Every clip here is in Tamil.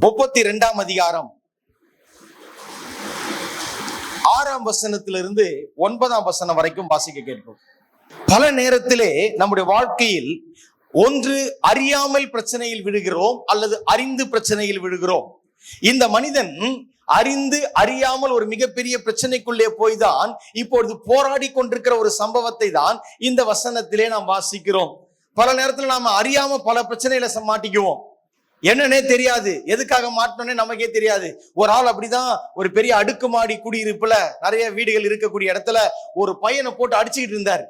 32ஆம் அதிகாரம் 6ஆம் வசனத்திலிருந்து 9ஆம் வசனம் வரைக்கும் வாசிக்க கேட்போம். பல நேரத்திலே நம்முடைய வாழ்க்கையில் ஒன்று அறியாமல் பிரச்சனையில் விழுகிறோம், அல்லது அறிந்து பிரச்சனையில் விழுகிறோம். இந்த மனிதன் அறிந்து அறியாமல் ஒரு மிகப்பெரிய பிரச்சனைக்குள்ளே போய்தான் இப்பொழுது போராடி கொண்டிருக்கிற ஒரு சம்பவத்தை தான் இந்த வசனத்திலே நாம் வாசிக்கிறோம். பல நேரத்தில் நாம அறியாம பல பிரச்சனைகளை மாட்டிக்குவோம். என்னன்னே தெரியாது, எதுக்காக மாட்டோன்னே நமக்கே தெரியாது. ஒரு ஆள் அப்படிதான் ஒரு பெரிய அடுக்குமாடி குடியிருப்புல நிறைய வீடுகள் இருக்கக்கூடிய இடத்துல ஒரு பையனை போட்டு அடிச்சுக்கிட்டு இருந்தார்.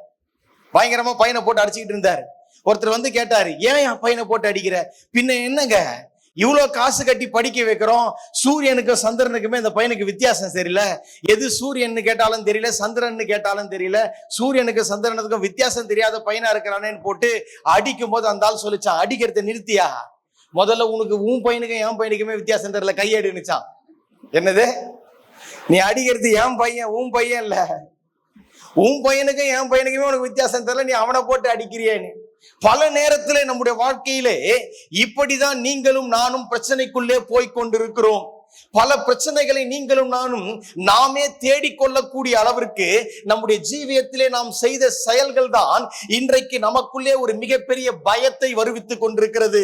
பயங்கரமா பையனை போட்டு அடிச்சுக்கிட்டு இருந்தார். ஒருத்தர் வந்து கேட்டாரு, ஏன் என் பையனை போட்டு அடிக்கிற? பின்ன என்னங்க, இவ்வளவு காசு கட்டி படிக்க வைக்கிறோம், சூரியனுக்கும் சந்திரனுக்குமே இந்த பையனுக்கு வித்தியாசம் தெரியல. எது சூரியன் கேட்டாலும் தெரியல, சந்திரன் கேட்டாலும் தெரியல, சூரியனுக்கு சந்திரனுக்கும் வித்தியாசம் தெரியாத பையனா இருக்கிறானேன்னு போட்டு அடிக்கும் போது அந்த ஆள் சொல்லிச்சான், அடிக்கிறத நிறுத்தியா, முதல்ல உனக்கு உன் பையனுக்கும் என் பையனுக்குமே வித்தியாசம் தெரியல, கையெடுச்சான். என்னது, நீ அடிக்கிறது என் பையன் உன் பையன் இல்ல, உன் பையனுக்கும் என் பையனுக்குமே உனக்கு வித்தியாசம் தெரியல, நீ அவனை போட்டு அடிக்கிறியேன்னு. பல நேரத்திலே நம்முடைய வாழ்க்கையிலே இப்படிதான் நீங்களும் நானும் பிரச்சனைக்குள்ளே போய் கொண்டிருக்கிறோம். பல பிரச்சனைகளை நீங்களும் நானும் நாமே தேடிக்கொள்ளக்கூடிய அளவிற்கு நம்முடைய ஜீவியத்திலே நாம் செய்த செயல்கள் தான் இன்றைக்கு நமக்குள்ளே ஒரு மிகப்பெரிய பயத்தை வருவித்துக் கொண்டிருக்கிறது.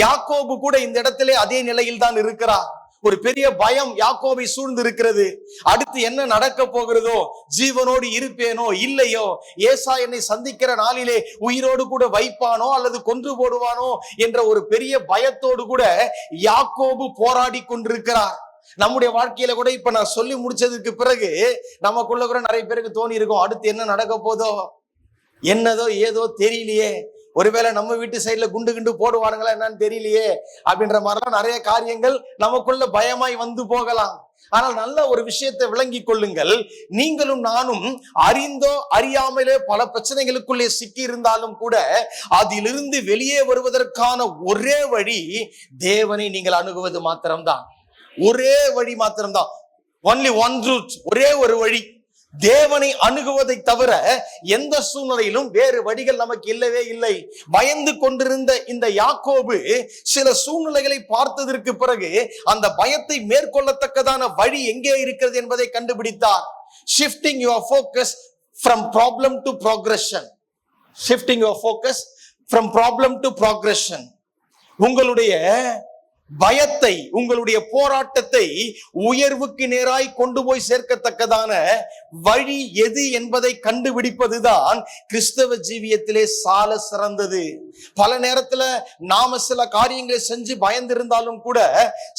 யாக்கோபு கூட இந்த இடத்திலே அதே நிலையில் தான் இருக்கிறார். ஒரு பெரிய பயம் யாக்கோபை சூழ்ந்து இருக்கிறது. அடுத்து என்ன நடக்க போகிறதோ, ஜீவனோடு இருப்பேனோ இல்லையோ, ஏசா என்னை சந்திக்கிற நாளிலே உயிரோடு கூட வைப்பானோ அல்லது கொன்று போடுவானோ என்ற ஒரு பெரிய பயத்தோடு கூட யாக்கோபு போராடி கொண்டிருக்கிறார். நம்முடைய வாழ்க்கையில கூட இப்ப நான் சொல்லி முடிச்சதுக்கு பிறகு நமக்குள்ள கூட நிறைய பேருக்கு தோணி இருக்கும், அடுத்து என்ன நடக்க போதோ, என்னதோ ஏதோ தெரியலையே, ஒருவேளை நம்ம வீட்டு சைட்ல குண்டு குண்டு போடுவானுங்களா என்னன்னு தெரியலையே அப்படின்ற மாதிரிலாம் நிறைய காரியங்கள் நமக்குள்ள பயமாய் வந்து போகலாம். ஆனால் நல்ல ஒரு விஷயத்தை விளங்கி கொள்ளுங்கள், நீங்களும் நானும் அறிந்தோ அறியாமலே பல பிரச்சனைகளுக்குள்ளே சிக்கி இருந்தாலும் கூட அதிலிருந்து வெளியே வருவதற்கான ஒரே வழி தேவனை நீங்கள் அணுகுவது மாத்திரம்தான். ஒரே வழி மாத்திரம்தான். ஒன்லி ஒன் ரூட், ஒரே ஒரு வழி. தேவனை அணுகுவதை தவிர எந்த சூழ்நிலையிலும் வேறு வழிகள் நமக்கு இல்லவே இல்லை. பயந்து கொண்டிருந்த இந்த யாக்கோபு சில சூழ்நிலைகளை பார்த்ததற்கு பிறகு அந்த பயத்தை மேற்கொள்ளத்தக்கதான வழி எங்கே இருக்கிறது என்பதை கண்டுபிடித்தார். Shifting your focus from problem to progression. Shifting your focus from problem to progression. உங்களுடைய பயத்தை, உங்களுடைய போராட்டத்தை உயர்வுக்கு நேராய் கொண்டு போய் சேர்க்கத்தக்கதான வழி எது என்பதை கண்டுபிடிப்பதுதான் கிறிஸ்தவ ஜீவியத்திலே சால சிறந்தது. பல நேரத்துல நாம சில காரியங்களை செஞ்சு பயந்திருந்தாலும் கூட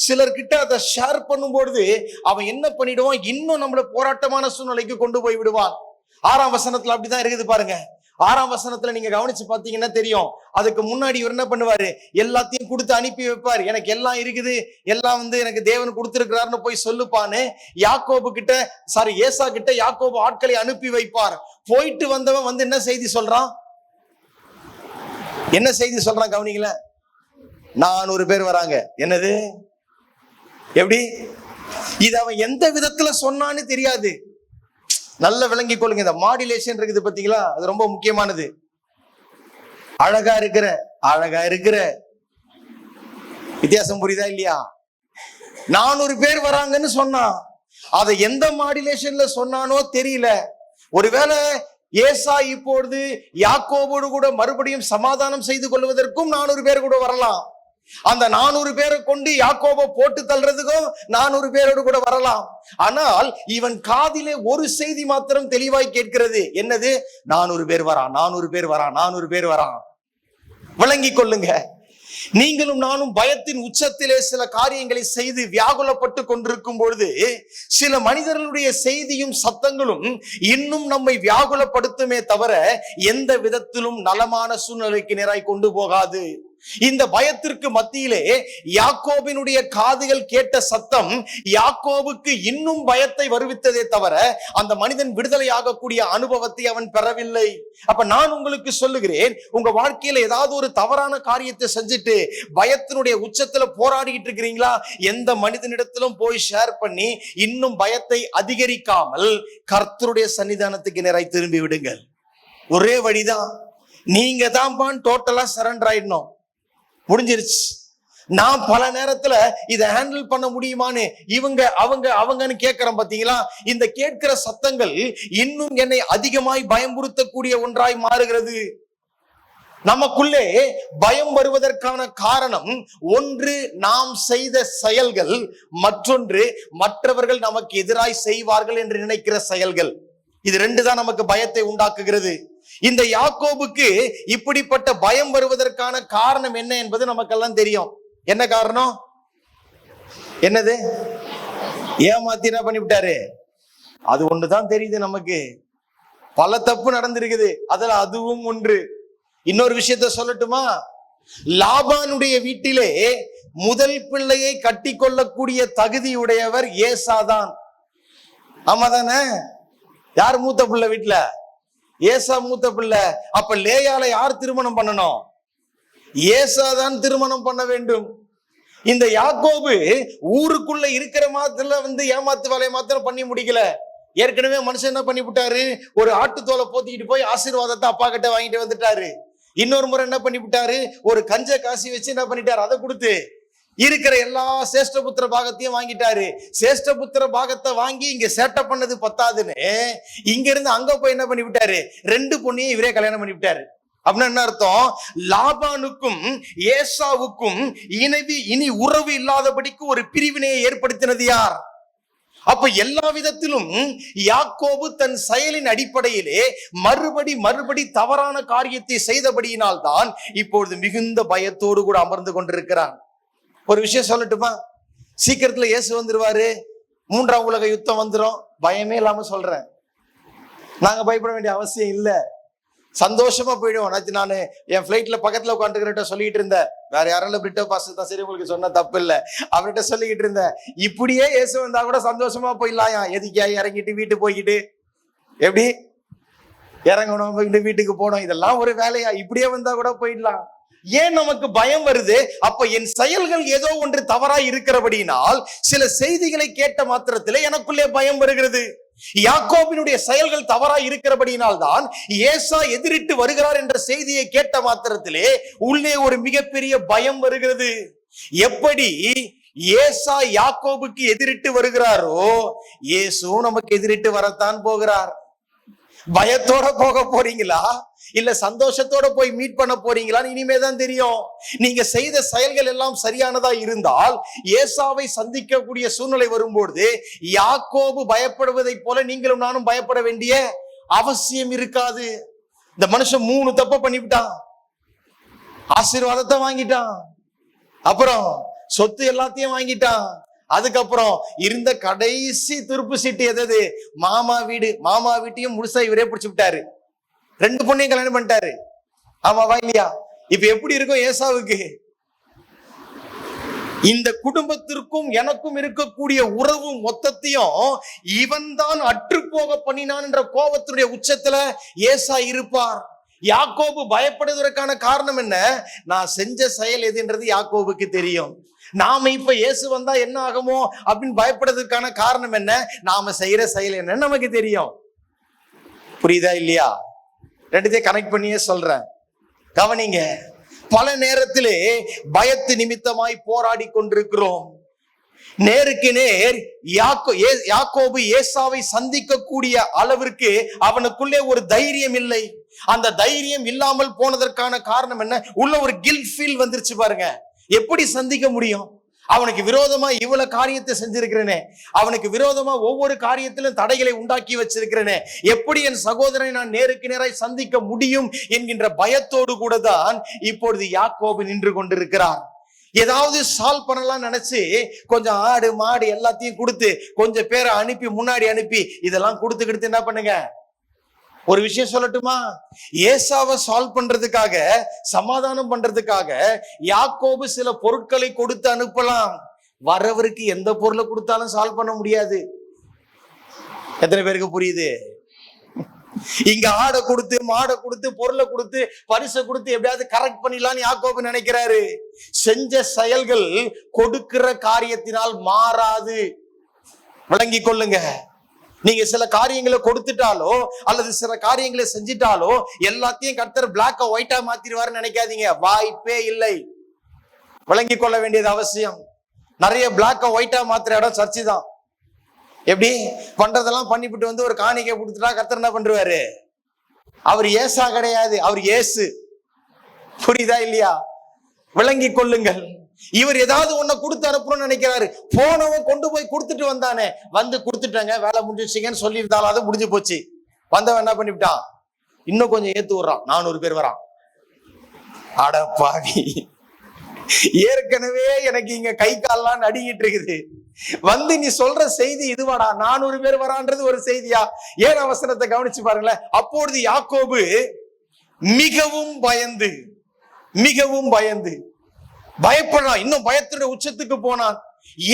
சிலர்கிட்ட அதை ஷேர் பண்ணும்பொழுது அவன் என்ன பண்ணிடுவான், இன்னும் நம்மள போராட்டமான சூழ்நிலைக்கு கொண்டு போய் விடுவான். 6ஆம் வசனத்துல அப்படிதான் இருக்குது பாருங்க. 6ஆம் வசனத்துல நீங்க கவனிச்சு பாத்தீங்கன்னா தெரியும். அதுக்கு முன்னாடி இவர் என்ன பண்ணுவாரு, எல்லாத்தையும் கொடுத்து அனுப்பி வைப்பார். எனக்கு எல்லாம் இருக்குது, எல்லாம் எனக்கு தேவன் கொடுத்திருக்கிறாருன்னு போய் சொல்லுப்பான்னு யாக்கோபு கிட்ட, ஏசா கிட்ட யாக்கோபு ஆட்களை அனுப்பி வைப்பார். போயிட்டு வந்தவன் என்ன செய்தி சொல்றான், என்ன செய்தி சொல்றான் கவனிக்கல, 400 பேர் வராங்க. என்னது, எப்படி, இது அவன் எந்த விதத்துல சொன்னான்னு தெரியாது. நல்ல விளங்கி கொள்ளுங்க. இந்த மாடுலேஷன் இருக்குது பாத்தீங்களா, அது ரொம்ப முக்கியமானது. அழகா இருக்கிற வித்தியாசம் புரியுதா இல்லையா? 400 பேர் வராங்கன்னு சொன்னான், அதை எந்த மாடுலேஷன்ல சொன்னானோ தெரியல. ஒருவேளை ஏசா இப்பொழுது யாக்கோபோடு கூட மறுபடியும் சமாதானம் செய்து கொள்வதற்கும் 400 பேர் கூட வரலாம். அந்த 400 பேரை கொண்டு யாக்கோபை போட்டு தள்ளுறதுக்கும் 400 பேரோடு கூட வரலாம். ஆனால் இவன் காதிலே ஒரு செய்தி மாத்திரம் தெளிவாய் கேட்கிறது. என்னது, 400 பேர் வரான், 400 பேர் வரான், 400 பேர் வரான். விளங்கி கொள்ளுங்க. நீங்களும் நானும் பயத்தின் உச்சத்திலே சில காரியங்களை செய்து வியாகுலப்பட்டு கொண்டிருக்கும் பொழுது சில மனிதர்களுடைய செய்தியும் சத்தங்களும் இன்னும் நம்மை வியாகுலப்படுத்துமே தவிர எந்த விதத்திலும் நலமான சூழ்நிலைக்கு நேராய் கொண்டு போகாது. இந்த பயத்திற்கு மத்தியிலே யாக்கோபினுடைய காதுகள் கேட்ட சத்தம் யாக்கோபுக்கு இன்னும் பயத்தை வருவித்ததே தவிர அந்த மனிதன் விடுதலை ஆகக்கூடிய அனுபவத்தை அவன் பெறவில்லை. அப்ப நான் உங்களுக்கு சொல்லுகிறேன், உங்க வாழ்க்கையில ஏதாவது ஒரு தவறான காரியத்தை செஞ்சுட்டு பயத்தினுடைய உச்சத்துல போராடிக்கிட்டு இருக்கிறீங்களா, எந்த மனிதனிடத்திலும் போய் ஷேர் பண்ணி இன்னும் பயத்தை அதிகரிக்காமல் கர்த்தருடைய சன்னிதானத்துக்கு நேராய் திரும்பி விடுங்கள். ஒரே வழிதான், நீங்க தான் டோட்டலா சரண்டர் ஆயிடணும். முடிஞ்சிருச்சு. நான் பல நேரத்துல இதை ஹேண்டில் பண்ண முடியுமான்னு இவங்க அவங்க அவங்கன்னு கேட்கிறேன். பாத்தீங்களா? இந்த கேட்கிற சத்தங்கள் இன்னும் என்னை அதிகமாய் பயமுறுத்தக்கூடிய ஒன்றாய் மாறுகிறது. நமக்குள்ளே பயம் வருவதற்கான காரணம், ஒன்று நாம் செய்த செயல்கள், மற்றொன்று மற்றவர்கள் நமக்கு எதிராய் செய்வார்கள் என்று நினைக்கிற செயல்கள். இது ரெண்டு தான் நமக்கு பயத்தை உண்டாக்குகிறது. இந்த யாக்கோபுக்கு இப்படிப்பட்ட பயம் வருவதற்கான காரணம் என்ன என்பது நமக்கெல்லாம் தெரியும். என்ன காரணம்? என்னது? ஏமாத்தி என்ன பண்ணிவிட்டாரு? அது ஒண்ணுதான் தெரியுது நமக்கு. பல தப்பு நடந்திருக்குது, அதுல அதுவும் ஒன்று. இன்னொரு விஷயத்த சொல்லட்டுமா? லாபானுடைய வீட்டிலே முதல் பிள்ளையை கட்டி கொள்ளக்கூடிய தகுதியுடையவர் ஏசாதான். ஆமா தானே? யார் மூத்த பிள்ளை வீட்டுல? ஏசா மூத்த பிள்ளை. அப்ப லேயால யார் திருமணம் பண்ணணும்? ஏசாதான் திருமணம் பண்ண வேண்டும். இந்த யாக்கோபு ஊருக்குள்ள இருக்கிற மாத்திர ஏமாத்து வேலையை மாத்திரம் பண்ணி முடிக்கல. ஏற்கனவே மனுஷன் என்ன பண்ணி விட்டாரு? ஒரு ஆட்டுத்தோலை போத்திக்கிட்டு போய் ஆசீர்வாதத்தை அப்பா கிட்ட வாங்கிட்டு வந்துட்டாரு. இன்னொரு முறை என்ன பண்ணி விட்டாரு? ஒரு கஞ்ச காசி வச்சு என்ன பண்ணிட்டாரு? அதை கொடுத்து இருக்கிற எல்லா சேஷ்டபுத்திர பாகத்தையும் வாங்கிட்டாரு. சேஷ்டபுத்திர பாகத்தை வாங்கி இங்க சேட்டை பண்ணது பத்தாதுன்னு இங்க இருந்து அங்க போய் என்ன பண்ணி விட்டாரு? 2 பொண்ணையும் இவரே கல்யாணம் பண்ணி விட்டாரு. அப்படின்னா என்ன அர்த்தம்? லாபானுக்கும் ஏசாவுக்கும் இனி உறவு இல்லாதபடிக்கு ஒரு பிரிவினையை ஏற்படுத்தினது யார்? அப்ப எல்லா விதத்திலும் யாக்கோபு தன் செயலின் அடிப்படையிலே மறுபடி தவறான காரியத்தை செய்தபடியினால் தான் இப்பொழுது மிகுந்த பயத்தோடு கூட அமர்ந்து கொண்டிருக்கிறான். ஒரு விஷயம் சொல்லட்டுமா? சீக்கிரத்துல இயேசு வந்துருவாரு, 3ஆம் உலக யுத்தம் வந்துரும். பயமே இல்லாம சொல்றேன், நாங்க பயப்பட வேண்டிய அவசியம் இல்லை, சந்தோஷமா போயிடுவோம். நான் என் பிளைட்ல பக்கத்துல உட்காந்துக்கிட்ட சொல்லிட்டு இருந்தேன், வேற யாரும் பிரிட்டோ பாஸ் தான், சரி உங்களுக்கு சொன்ன தப்பு இல்லை, அவர்கிட்ட சொல்லிக்கிட்டு இருந்தேன், இப்படியே இயேசு வந்தா கூட சந்தோஷமா போயிடலாயா, எதுக்கா இறங்கிட்டு வீட்டு போய்கிட்டு எப்படி இறங்கணும், வீட்டுக்கு போனோம், இதெல்லாம் ஒரு வேலையா? இப்படியே வந்தா கூட போயிடலாம். ஏன் நமக்கு பயம் வருது? அப்ப என் செயல்கள் ஏதோ ஒன்று தவறாய் இருக்கிறபடினால் சில செய்திகளை கேட்ட மாத்திரத்திலே எனக்குள்ளே பயம் வருகிறது. யாக்கோபினுடைய செயல்கள் தவறாய் இருக்கிறபடியினால் தான் ஏசா எதிரிட்டு வருகிறார் என்ற செய்தியை கேட்ட மாத்திரத்திலே உள்ளே ஒரு மிகப்பெரிய பயம் வருகிறது. எப்படி ஏசா யாக்கோபுக்கு எதிரிட்டு வருகிறாரோ, இயேசு நமக்கு எதிரிட்டு வரத்தான் போகிறார். பயத்தோட போக போறீங்களா இல்ல சந்தோஷத்தோட போய் மீட் பண்ண போறீங்களான்னு இனிமேதான் தெரியும். நீங்க செய்த செயல்கள் எல்லாம் சரியானதா இருந்தால் ஏசாவை சந்திக்கக்கூடிய சூழ்நிலை வரும்போது யாக்கோபு பயப்படுவதை போல நீங்களும் நானும் பயப்பட வேண்டிய அவசியம் இருக்காது. இந்த மனுஷன் 3 தப்பு பண்ணிவிட்டான். ஆசீர்வாதத்தை வாங்கிட்டான், அப்புறம் சொத்து எல்லாத்தையும் வாங்கிட்டான், அதுக்கப்புறம் இருந்த கடைசி துருப்பு சீட்டு எது? மாமா வீடு. மாமா வீட்டையும் முழுசா இவரே பிடிச்சு விட்டாரு. 2 பொண்ணையும் கல்யாணம் பண்ணிட்டாரு. ஆமாவா இல்லையா? இப்ப எப்படி இருக்கும் ஏசாவுக்கு? இந்த குடும்பத்திற்கும் எனக்கும் இருக்கக்கூடிய உறவு மொத்தத்தையும் இவன் தான் அற்று போக பண்ணினான் என்ற கோபத்தினுடைய உச்சத்துல ஏசா இருப்பார். யாக்கோபு பயப்படுவதற்கான காரணம் என்ன? நான் செஞ்ச செயல் எதுன்றது யாக்கோபுக்கு தெரியும். நாம இப்ப இயேசு வந்தா என்ன ஆகுமோ அப்படின்னு பயப்படுறதுக்கான காரணம் என்ன? நாம செய்யற செயல் என்ன நமக்கு தெரியும். புரியுதா இல்லையா? ரெண்டுத்தையும் கனெக்ட் பண்ணியே சொல்றேன், கவனிங்க. பல நேரத்திலே பயத்து நிமித்தமாய் போராடி கொண்டிருக்கிறோம். நேருக்கு நேர் யாக்கோபு ஏசாவை சந்திக்க கூடிய அளவிற்கு அவனுக்குள்ளே ஒரு தைரியம் இல்லை. அந்த தைரியம் இல்லாமல் போனதற்கான காரணம் என்ன? உள்ள ஒரு கில்ட் ஃபீல் வந்துருச்சு பாருங்க. எப்படி சந்திக்க முடியும்? அவனுக்கு விரோதமா இவ்வளவு காரியத்தை செஞ்சிருக்கிறேனே, அவனுக்கு விரோதமா ஒவ்வொரு காரியத்திலும் தடைகளை உண்டாக்கி வச்சிருக்கிறேனே, எப்படி என் சகோதரனை நான் நேருக்கு நேராய் சந்திக்க முடியும் என்கின்ற பயத்தோடு கூட தான் இப்பொழுது யாக்கோபு நின்று கொண்டிருக்கிறார். ஏதாவது சால்வ் பண்ணலாம் நினைச்சு கொஞ்சம் ஆடு மாடு எல்லாத்தையும் கொடுத்து கொஞ்சம் பேரை அனுப்பி முன்னாடி அனுப்பி இதெல்லாம் கொடுத்து என்ன பண்ணுங்க? ஒரு விஷயம் சொல்லட்டுமா? ஏசாவை சால்வ் பண்றதுக்காக, சமாதானம் பண்றதுக்காக யாக்கோபு சில பொருட்களை கொடுத்து அனுப்பலாம். வரவருக்கு எந்த பொருளை கொடுத்தாலும் சால்வ் பண்ண முடியாது. எத்தனை பேருக்கு புரியுது? இங்க ஆடை கொடுத்து மாடை கொடுத்து பொருளை கொடுத்து பரிசை கொடுத்து எப்படியாவது கரெக்ட் பண்ணிடலாம்னு யாக்கோபு நினைக்கிறாரு. செஞ்ச செயல்கள் கொடுக்கிற காரியத்தினால் மாறாது. விளங்கி கொள்ளுங்க. நீங்க சில காரியங்களை கொடுத்துட்டாலோ அல்லது சில காரியங்களை செஞ்சிட்டாலோ எல்லாத்தையும் கர்த்தர் பிளாக்க ஒயிட்டா மாத்திடுவாருன்னு நினைக்காதீங்க. வாய்ப்பே இல்லை. விளங்கி கொள்ள வேண்டியது அவசியம். நிறைய பிளாக் ஒயிட்டா மாத்திர இடம் சர்ச்சு தான். எப்படி பண்றதெல்லாம் பண்ணிவிட்டு வந்து ஒரு காணிக்கை கொடுத்துட்டா கர்த்தர் என்ன பண்றாரு? அவர் ஏசா கிடையாது, அவர் ஏசு. புரியுதா இல்லையா? விளங்கி கொள்ளுங்கள். இவர் ஏதாவது ஒன்ன கொடுத்து அனுப்பணும்னு நினைக்கிறாரு. போனவன் கொண்டு போய் கொடுத்துட்டு வந்தானே, வந்து கொடுத்துட்டாங்க, வேலை முடிஞ்சிச்சிங்கன்னு சொல்லியிருந்தாலும் அது முடிஞ்சு போச்சு. வந்தவன் என்ன பண்ணிவிட்டான்? இன்னும் கொஞ்சம் ஏத்து விடுறான். 400 பேர் வரான். அட பாவி, ஏற்கனவே எனக்கு இங்க கை கால்லாம் நடுங்கிட்டு இருக்குது, வந்து நீ சொல்ற செய்தி இதுவாடா? 400 பேர் வரான்றது ஒரு செய்தியா? ஏன் அவசரத்தை கவனிச்சு பாருங்களேன். அப்பொழுது யாக்கோபு மிகவும் பயந்து பயப்படான். இன்னும் பயத்துடைய உச்சத்துக்கு போனான்.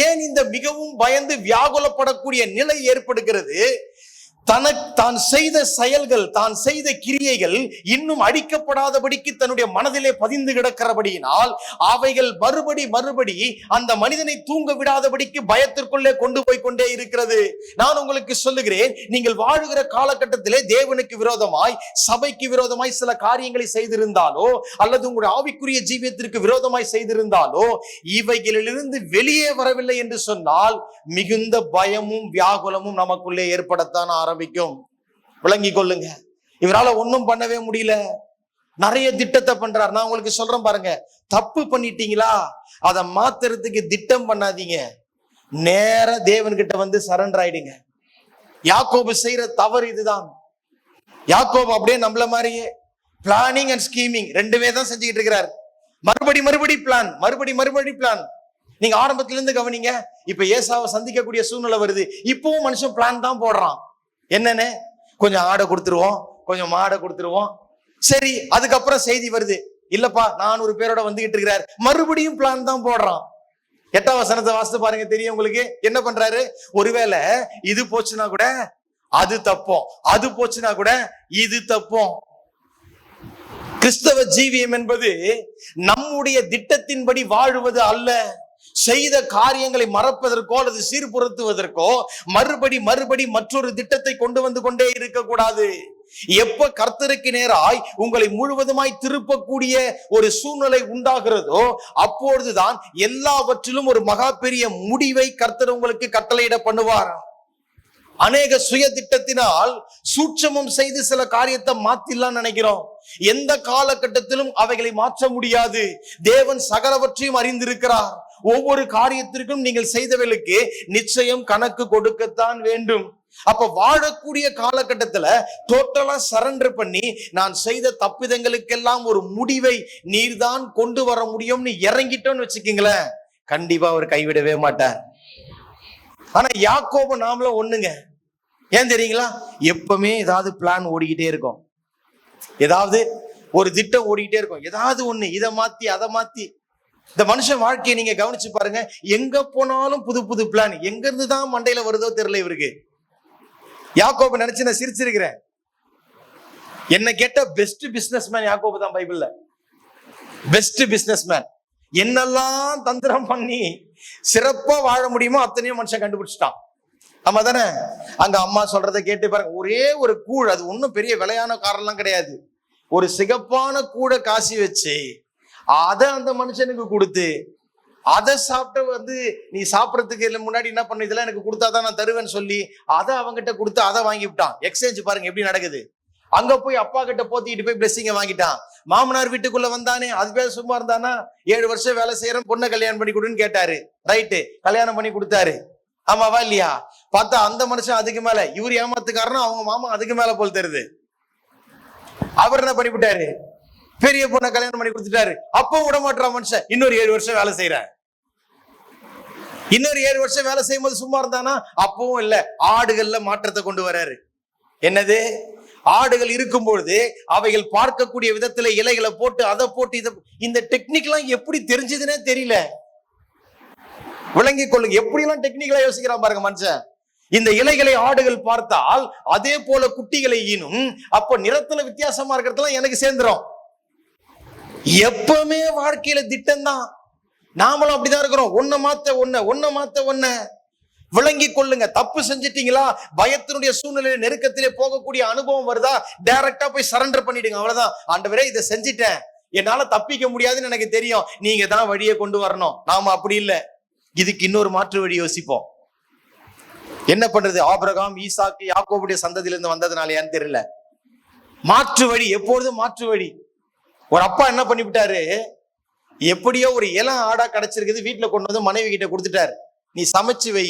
ஏன் இந்த மிகவும் பயந்து வியாகுலப்படக்கூடிய நிலை ஏற்படுகிறது? தான் செய்த செயல்கள், தான் செய்த கிரியைகள் இன்னும் அடிக்கப்படாதபடிக்கு தன்னுடைய மனதிலே பதிந்து கிடக்கிறபடியினால் அவைகள் மறுபடி அந்த மனிதனை தூங்க விடாதபடிக்கு பயத்திற்குள்ளே கொண்டு போய் கொண்டே இருக்கிறது. நான் உங்களுக்கு சொல்லுகிறேன், நீங்கள் வாழுகிற காலகட்டத்திலே தேவனுக்கு விரோதமாய், சபைக்கு விரோதமாய் சில காரியங்களை செய்திருந்தாலோ, அல்லது உங்களுடைய ஆவிக்குரிய ஜீவியத்திற்கு விரோதமாய் செய்திருந்தாலோ, இவைகளிலிருந்து வெளியே வரவில்லை என்று சொன்னால் மிகுந்த பயமும் வியாகுலமும் நமக்குள்ளே ஏற்படத்தான் ஆரம்பிக்கும். விளங்கி கொள்ளுங்க. இவரால ஒன்னும் பண்ணவே முடியல, நிறைய திட்டத்தை பண்றார். நான் உங்களுக்கு சொல்றேன் பாருங்க, தப்பு பண்ணிட்டீங்களா அதை மாத்துறதுக்கு திட்டம் பண்ணாதீங்க, நேர தேவன்கிட்ட வந்து சரண்டர் ஆயிடுங்க. யாக்கோபு செய்யற தவறு இதுதான். யாக்கோபு அப்படியே நம்மள மாதிரியே பிளானிங் அண்ட் ஸ்கீமிங் ரெண்டுமே தான் செஞ்சுக்கிட்டு இருக்கிறார். மறுபடி பிளான், மறுபடி பிளான். நீங்க ஆரம்பத்துல இருந்து கவனிங்க. இப்ப ஏசாவை சந்திக்கக்கூடிய சூழ்நிலை வருது. இப்பவும் மனுஷன் பிளான் தான் போடுறான். என்னன்னு, கொஞ்சம் ஆடை கொடுத்துருவோம், கொஞ்சம் மாடை கொடுத்துருவோம். சரி, அதுக்கப்புறம் செய்தி வருது, இல்லப்பா 400 பேரோட வந்துகிட்டு இருக்கிறார். மறுபடியும் பிளான் தான் போடுறான். 8ஆம் வசனத்தை வாசித்து பாருங்க, தெரியும் உங்களுக்கு. என்ன பண்றாரு? ஒருவேளை இது போச்சுன்னா கூட அது தப்போம், அது போச்சுன்னா கூட இது தப்போம். கிறிஸ்தவ ஜீவியம் என்பது நம்முடைய திட்டத்தின்படி வாழுவது அல்ல. செய்த காரியங்களை மறப்பதற்கோ அல்லது சீர்புரத்துவதற்கோ மறுபடி மற்றொரு திட்டத்தை கொண்டு வந்து கொண்டே இருக்கக்கூடாது. எப்ப கர்த்தருக்கு நேராய் உங்களை முழுவதுமாய் திருப்பக்கூடிய ஒரு சூழ்நிலை உண்டாகிறதோ அப்பொழுதுதான் எல்லாவற்றிலும் ஒரு மகா பெரிய முடிவை கர்த்தர் உங்களுக்கு கட்டளையிட பண்ணுவார். அநேக சுய திட்டத்தினால் சூட்சமம் செய்து சில காரியத்தை மாத்திடலாம் நினைக்கிறோம். எந்த காலகட்டத்திலும் அவைகளை மாற்ற முடியாது. தேவன் சகலவற்றையும் அறிந்திருக்கிறார். ஒவ்வொரு காரியத்திற்கும் நீங்கள் செய்தவர்களுக்கு நிச்சயம் கணக்கு கொடுக்கத்தான் வேண்டும். அப்ப வாழக்கூடிய காலகட்டத்துல டோட்டலா சரண்டர் பண்ணி நான் செய்த தப்பிதங்களுக்கெல்லாம் ஒரு முடிவை நீர்தான் கொண்டு வர முடியும்னு இறங்கிட்டோம்னு வச்சுக்கீங்களேன், கண்டிப்பா அவர் கைவிடவே மாட்டார். ஆனா யாக்கோபு நாமளும் ஒண்ணுங்க. ஏன் தெரியுங்களா? எப்பவுமே ஏதாவது பிளான் ஓடிக்கிட்டே இருக்கும், ஏதாவது ஒரு திட்டம் ஓடிக்கிட்டே இருக்கும், ஏதாவது ஒண்ணு, இதை மாத்தி அதை மாத்தி. இந்த மனுஷன் வாழ்க்கையை நீங்க கவனிச்சு பாருங்க, எங்க போனாலும் புது புது பிளான். எங்க இருந்து தான் மண்டையில வருதோ தெரியல இவருக்கு. யாக்கோபு நினைச்சு நான் சிரிச்சிருக்கிறேன். என்ன கேட்ட பெஸ்ட் பிசினஸ் மேன் யாக்கோபு தான் பைபிள்ல. Best business man. என்னெல்லாம் தந்திரம் பண்ணி சிறப்பா வாழ முடியுமோ அத்தனையும் மனுஷன் கண்டுபிடிச்சிட்டான். ஆமா தானே? அங்க அம்மா சொல்றதை கேட்டு பாருங்க. ஒரே ஒரு கூழ், அது ஒன்றும் பெரிய விலையான காரெல்லாம் கிடையாது, ஒரு சிகப்பான கூடை காசி வச்சு அதை அந்த மனுஷனுக்கு கொடுத்து அதை சாப்பிட்ட வந்து நீ சாப்பிடறதுக்கு முன்னாடி என்ன பண்ண, இதெல்லாம் எனக்கு கொடுத்தாதான் நான் தருவேன்னு சொல்லி அதை அவங்ககிட்ட கொடுத்து அதை வாங்கி விட்டான். எக்ஸ்சேஞ்ச் பாருங்க எப்படி நடக்குது. அங்க போய் அப்பா கிட்ட போத்திட்டு போய் பிளெஸிங்க வாங்கிட்டான். மாமனார் வீட்டுக்குள்ள வந்தானே, அது பேர் சும்மா இருந்தானா? 7 வருஷம் வேலை செய்யறேன், பொண்ணை கல்யாணம் பண்ணி கொடுன்னு கேட்டாரு. ரைட்டு, கல்யாணம் பண்ணி கொடுத்தாரு. ஆமாவா இல்லையா? பார்த்தா அந்த மனுஷன் அதுக்கு மேல, இவர் ஏமாத்துக்காரனா அவங்க மாமா அதுக்கு மேல போல் தருது. அவர் என்ன பண்ணிவிட்டாரு? பெரிய பொண்ணை கல்யாணம் பண்ணி கொடுத்துட்டாரு. அப்போ விட மாட்டா மனுஷன். இன்னொரு 7 வருஷம் வேலை செய்யற. இன்னொரு 7 வருஷம் வேலை செய்யும் போது சும்மா இருந்தானா? அப்பவும் இல்ல, ஆடுகள்ல மாற்றத்தை கொண்டு வர்றாரு. என்னது? ஆடுகள் இருக்கும் பொழுது அவைகள் பார்க்கக்கூடிய விதத்துல இலைகளை போட்டு அதை போட்டு இதை, இந்த டெக்னிக் எல்லாம் எப்படி தெரிஞ்சதுன்னே தெரியல. விளங்கிக் கொள்ளுங்க, எப்படி எல்லாம் டெக்னிக்கலா யோசிக்கிறான் பாருங்க மனுஷன். இந்த இலைகளை ஆடுகள் பார்த்தால் அதே போல குட்டிகளை ஈனும். அப்ப நிறத்துல வித்தியாசமா இருக்கிறதுலாம் எனக்கு சேர்ந்துரும். எப்பவுமே வாழ்க்கையில திட்டம் தான். நாமளும் அப்படிதான் இருக்கிறோம். ஒன்ன மாத்த ஒன்ன. விளங்கி கொள்ளுங்க. தப்பு செஞ்சிட்டீங்களா, பயத்தினுடைய சூழ்நிலை நெருக்கத்திலே போகக்கூடிய அனுபவம் வருதா, டைரக்டா போய் சரண்டர் பண்ணிடுங்க. அவ்வளவுதான். ஆண்டவரே இதை செஞ்சிட்டேன், என்னால தப்பிக்க முடியாதுன்னு எனக்கு தெரியும், நீங்க தான் வழியை கொண்டு வரணும். நாம அப்படி இல்லை. இதுக்கு இன்னொரு மாற்று வழி யோசிப்போம். என்ன பண்றது? ஆபிரகாம், ஈசாக்கு, யாக்கோபுடைய சந்ததியிலிருந்து வந்ததுனாலயான்னு தெரியல. மாற்று வழி, எப்பொழுதும் மாற்று வழி. ஒரு அப்பா என்ன பண்ணிவிட்டாரு, எப்படியோ ஒரு இளம் ஆடா கிடைச்சிருக்குது, வீட்டுல கொண்டு வந்து மனைவி கிட்ட கொடுத்துட்டாரு. நீ சமைச்சு வை,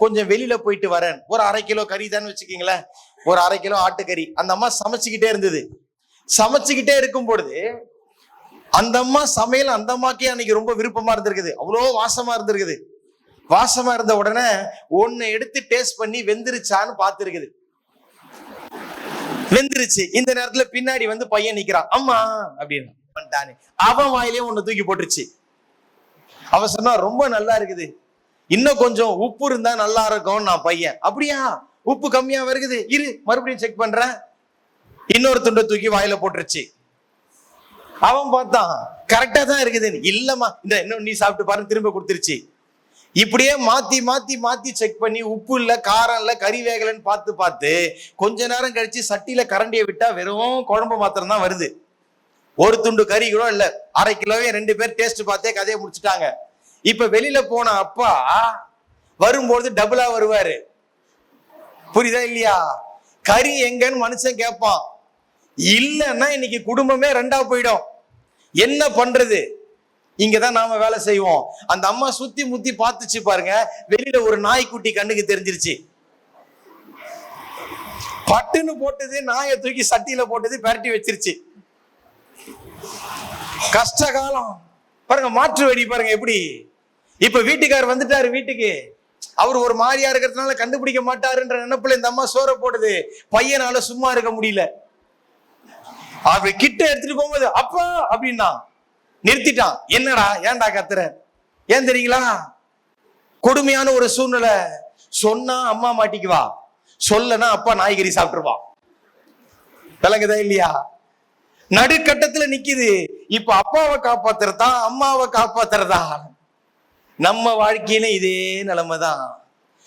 கொஞ்சம் வெளியில போயிட்டு வரேன். ஒரு 1/2 கிலோ கறி தான் வச்சுக்கீங்களேன், ஒரு 1/2 கிலோ ஆட்டுக்கறி. அந்த அம்மா சமைச்சுக்கிட்டே இருந்தது. சமைச்சுக்கிட்டே இருக்கும் பொழுது அந்த அம்மா சமையல் அந்த அம்மாக்கே அன்னைக்கு ரொம்ப விருப்பமா இருந்திருக்குது, அவ்வளோ வாசமா இருந்திருக்குது. வாசமா இருந்த உடனே ஒன்னு எடுத்து டேஸ்ட் பண்ணி வெந்துருச்சான்னு பார்த்துருக்குது. வெந்துருச்சு. இந்த நேரத்துல பின்னாடி வந்து பையன் நிக்கிறான், அம்மா அப்படின்னு. அவன் வாயிலே ஒண்ணு தூக்கி போட்டுருச்சு. அவன் சொன்னா, ரொம்ப நல்லா இருக்குது, இன்னும் கொஞ்சம் உப்பு இருந்தா நல்லா இருக்கும். நான் பையன், அப்படியா, உப்பு கம்மியா வருகுது, இரு மறுபடியும் செக் பண்றேன். இன்னொரு துண்டை தூக்கி வாயில போட்டுருச்சு. அவன் பார்த்தான், கரெக்டா தான் இருக்குது. இல்லம்மா, இந்த இன்னும் நீ சாப்பிட்டு பாருங்க, திரும்ப கொடுத்துருச்சு. இப்படியே மாத்தி மாத்தி மாத்தி செக் பண்ணி உப்பு இல்ல, காரம் இல்ல, கறி வேகலன்னு பார்த்து பார்த்து கொஞ்ச நேரம் கழிச்சு சட்டியில கரண்டியை விட்டா வெறும் குழம்பு மாத்திரம் தான் வருது. ஒரு துண்டு கறி கூட இல்ல. 1/2 கிலோவே 2 பேர் டேஸ்ட் பார்த்தே கதையை முடிச்சுட்டாங்க. இப்ப வெளியில போன அப்பா வரும்போது டபுளா வருவாரு. புரியுதா இல்லையா? கறி எங்கன்னு மனுஷன் கேட்பான். இல்லைன்னா இன்னைக்கு குடும்பமே 2ஆ போயிடும். என்ன பண்றது? இங்கதான் நாம வேலை செய்வோம். அந்த அம்மா சுத்தி முத்தி பார்த்துச்சு பாருங்க, வெளியில ஒரு நாய்க்குட்டி கண்ணுக்கு தெரிஞ்சிருச்சு. பட்டுன்னு போட்டது, நாயை தூக்கி சட்டியில போட்டது, பரட்டி வச்சிருச்சு. கஷ்ட காலம் பாருங்க. மாற்று வழி பாருங்க எப்படி. இப்ப வீட்டுக்காரர் வந்துட்டாரு வீட்டுக்கு, அவர் ஒரு மாதிரியா இருக்கிறதுனால கண்டுபிடிக்க மாட்டாருன்ற நினைப்புல இந்த அம்மா சோற போடுது. பையனால சும்மா இருக்க முடியல. அவர் கிட்ட எடுத்துட்டு போகும்போது அப்பா அப்படின்னா நிறுத்திட்டான். என்னடா, ஏன்டா கத்துற? ஏன் தெரியுங்களா? கொடுமையான ஒரு சூழ்நிலை. சொன்னா அம்மா மாட்டிக்குவா, சொல்லனா அப்பா நாய்கறி சாப்பிட்டுருவா. விளங்குதா இல்லையா? நடுக்கட்டத்துல நிக்குது. இப்ப அப்பாவை காப்பாத்துறதா அம்மாவை காப்பாத்துறதா? நம்ம வாழ்க்கையில இதே நிலைமைதான்.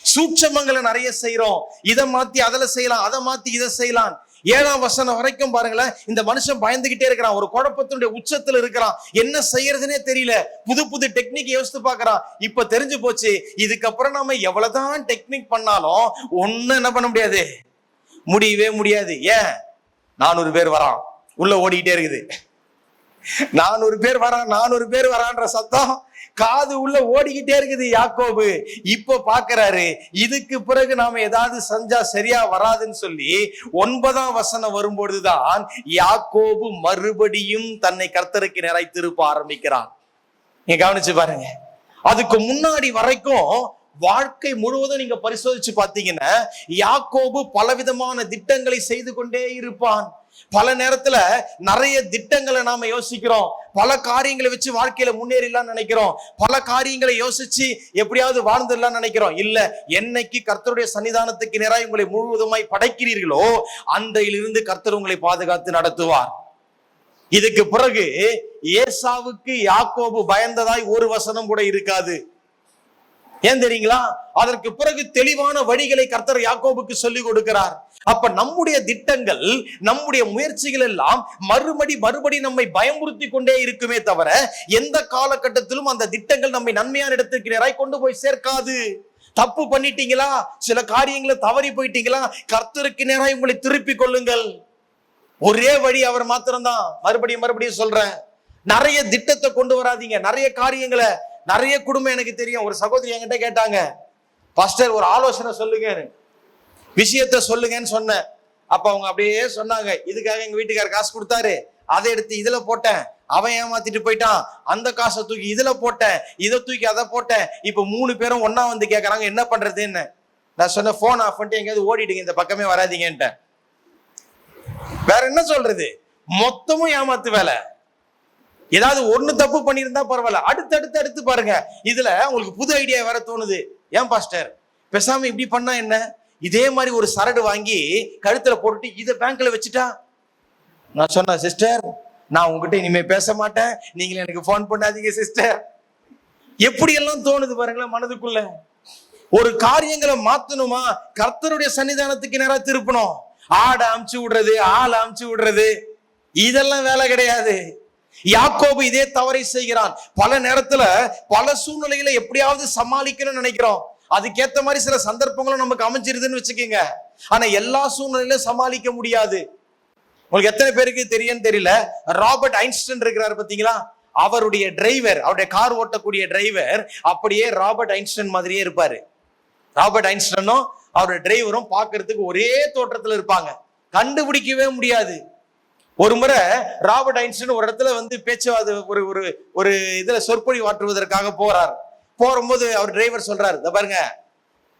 சூட்சமங்களை நிறைய செய்யறோம். இதை மாத்தி அதுல செய்யலாம், அதை மாத்தி இதை செய்யலாம். 7ஆம் வசனம் வரைக்கும் பாருங்களேன், இந்த மனுஷன் பயந்துகிட்டே இருக்கிறான், ஒரு குழப்பத்தினுடைய உச்சத்துல இருக்கிறான். என்ன செய்யறதுன்னே தெரியல. புது புது டெக்னிக் யோசித்து பாக்குறான். இப்ப தெரிஞ்சு போச்சு, இதுக்கப்புறம் நாம எவ்வளவுதான் டெக்னிக் பண்ணாலும் ஒன்னும் என்ன பண்ண முடியாது, முடியவே முடியாது. ஏன்? 400 பேர் வரான், உள்ள ஓடிக்கிட்டே இருக்குது. 400 பேர் வரான், 400 பேர் வரான்ற சத்தம் காது உள்ள ஓடிக்கிட்டே இருக்குது. யாக்கோபு இப்ப பாக்குறாரு, இதுக்கு பிறகு நாம ஏதாவது செஞ்சா சரியா வராதுன்னு சொல்லி 9ஆம் வசனம் வரும்பொழுதுதான் யாக்கோபு மறுபடியும் தன்னை கர்த்தருக்கு நேராய் திருப்ப ஆரம்பிக்கிறான். நீங்க கவனிச்சு பாருங்க. அதுக்கு முன்னாடி வரைக்கும் வாழ்க்கை முழுவதும் நீங்க பரிசோதிச்சு பார்த்தீங்கன்னா யாக்கோபு பலவிதமான திட்டங்களை செய்து கொண்டே இருப்பான். பல நேரத்துல நிறைய திட்டங்களை நாம யோசிக்கிறோம், பல காரியங்களை வச்சு வாழ்க்கையில முன்னேறிடலாம்னு நினைக்கிறோம், பல காரியங்களை யோசிச்சு எப்படியாவது வாழ்ந்துடலாம் நினைக்கிறோம். இல்ல, என்னைக்கு கர்த்தருடைய சன்னிதானத்துக்கு நேராக உங்களை முழுவதுமாய் படைக்கிறீர்களோ அன்றையிலிருந்து கர்த்தர் உங்களை பாதுகாத்து நடத்துவார். இதுக்கு பிறகு ஏசாவுக்கு யாக்கோபு பயந்ததாய் ஒரு வசனம் கூட இருக்காது. ஏன் தெரியுங்களா? அதற்கு பிறகு தெளிவான வழிகளை கர்த்தர் யாக்கோபுக்கு சொல்லிக் கொடுக்கிறார். அப்ப நம்முடைய திட்டங்கள், நம்முடைய முயற்சிகள் எல்லாம் மறுபடி நம்மை பயமுறுத்தி கொண்டே இருக்குமே தவிர எந்த காலகட்டத்திலும் அந்த திட்டங்கள் நம்மை நன்மையான இடத்திற்கு நேராய் கொண்டு போய் சேர்க்காது. தப்பு பண்ணிட்டீங்களா, சில காரியங்களை தவறி போயிட்டீங்களா, கர்த்தருக்கு நேராய் உங்களை திருப்பி கொள்ளுங்கள். ஒரே வழி அவர் மாத்திரம்தான். மறுபடியும் சொல்றேன், நிறைய திட்டத்தை கொண்டு வராதீங்க, நிறைய காரியங்களை. நிறைய குடும்பம் எனக்கு தெரியும். ஒரு சகோதரி என்கிட்ட கேட்டாங்க, பாஸ்டர் ஒரு ஆலோசனை சொல்லுங்க, விஷயத்த சொல்லுங்கன்னு சொன்னேன். அப்ப அவங்க அப்படியே சொன்னாங்க, இதுக்காக எங்க வீட்டுக்காரர் காசு கொடுத்தாரு, அதை எடுத்து இதுல போட்டேன், அவன் ஏமாத்திட்டு போயிட்டான், அந்த காசை தூக்கி இதுல போட்டேன், இதை தூக்கி அதை போட்டேன். இப்ப 3 பேரும் ஒன்னா வந்து கேட்கறாங்க, என்ன பண்றதுன்னு. நான் சொன்னேன், போன் ஆஃப் பண்ணிட்டு எங்கேயாவது ஓடிடுங்க, இந்த பக்கமே வராதிங்கன்ட்டு. வேற என்ன சொல்றது? மொத்தமும் ஏமாத்து வேலை. ஏதாவது ஒண்ணு தப்பு பண்ணியிருந்தா பரவாயில்ல, அடுத்து பாருங்க. இதுல உங்களுக்கு புது ஐடியா வேற தோணுது. ஏன் பாஸ்டர் பேசாம இப்படி பண்ணா என்ன? இதே மாதிரி ஒரு சரடு வாங்கி கழுத்துல போட்டுட்டு இதை பேங்க்ல வச்சுட்டா. நான் சொன்னேன், சிஸ்டர் நான் உங்ககிட்ட இனிமே பேச மாட்டேன், நீங்க எனக்கு போன் பண்ணாதீங்க சிஸ்டர். எப்படி எல்லாம் தோணுது பாருங்களேன் மனதுக்குள்ள. ஒரு காரியங்களை மாத்தணுமா, கர்த்தருடைய சன்னிதானத்துக்கு நேரா திருப்பணும். ஆடை அமுச்சு விடுறது, ஆள் அமுச்சு விடுறது, இதெல்லாம் வேலை கிடையாது. யாக்கோபு இதே தவறை செய்கிறான். பல நேரத்துல பல சூழ்நிலைகளை எப்படியாவது சமாளிக்கணும்னு நினைக்கிறோம். அதுக்கேத்த மாதிரி சில சந்தர்ப்பங்களும் நமக்கு அமைஞ்சிருதுன்னு வச்சுக்கோங்க. ஆனா எல்லா சூழ்நிலையிலும் சமாளிக்க முடியாது. உங்களுக்கு எத்தனை பேருக்கு தெரியும் தெரியல, ராபர்ட் ஐன்ஸ்டைன் இருக்கிறாரு பாத்தீங்களா, அவருடைய டிரைவர், அவருடைய கார் ஓட்டக்கூடிய டிரைவர் அப்படியே ராபர்ட் ஐன்ஸ்டைன் மாதிரியே இருப்பாரு. ராபர்ட் ஐன்ஸ்டைனும் அவருடைய டிரைவரும் பார்க்கறதுக்கு ஒரே தோற்றத்துல இருப்பாங்க, கண்டுபிடிக்கவே முடியாது. ஒரு முறை ராபர்ட் ஐன்ஸ்டைன் ஒரு இடத்துல வந்து பேச்சுவாத ஒரு இதுல சொற்பொழி ஆற்றுவதற்காக போறார். போகும்போது அவர் டிரைவர் சொல்றாரு, இத பாருங்க,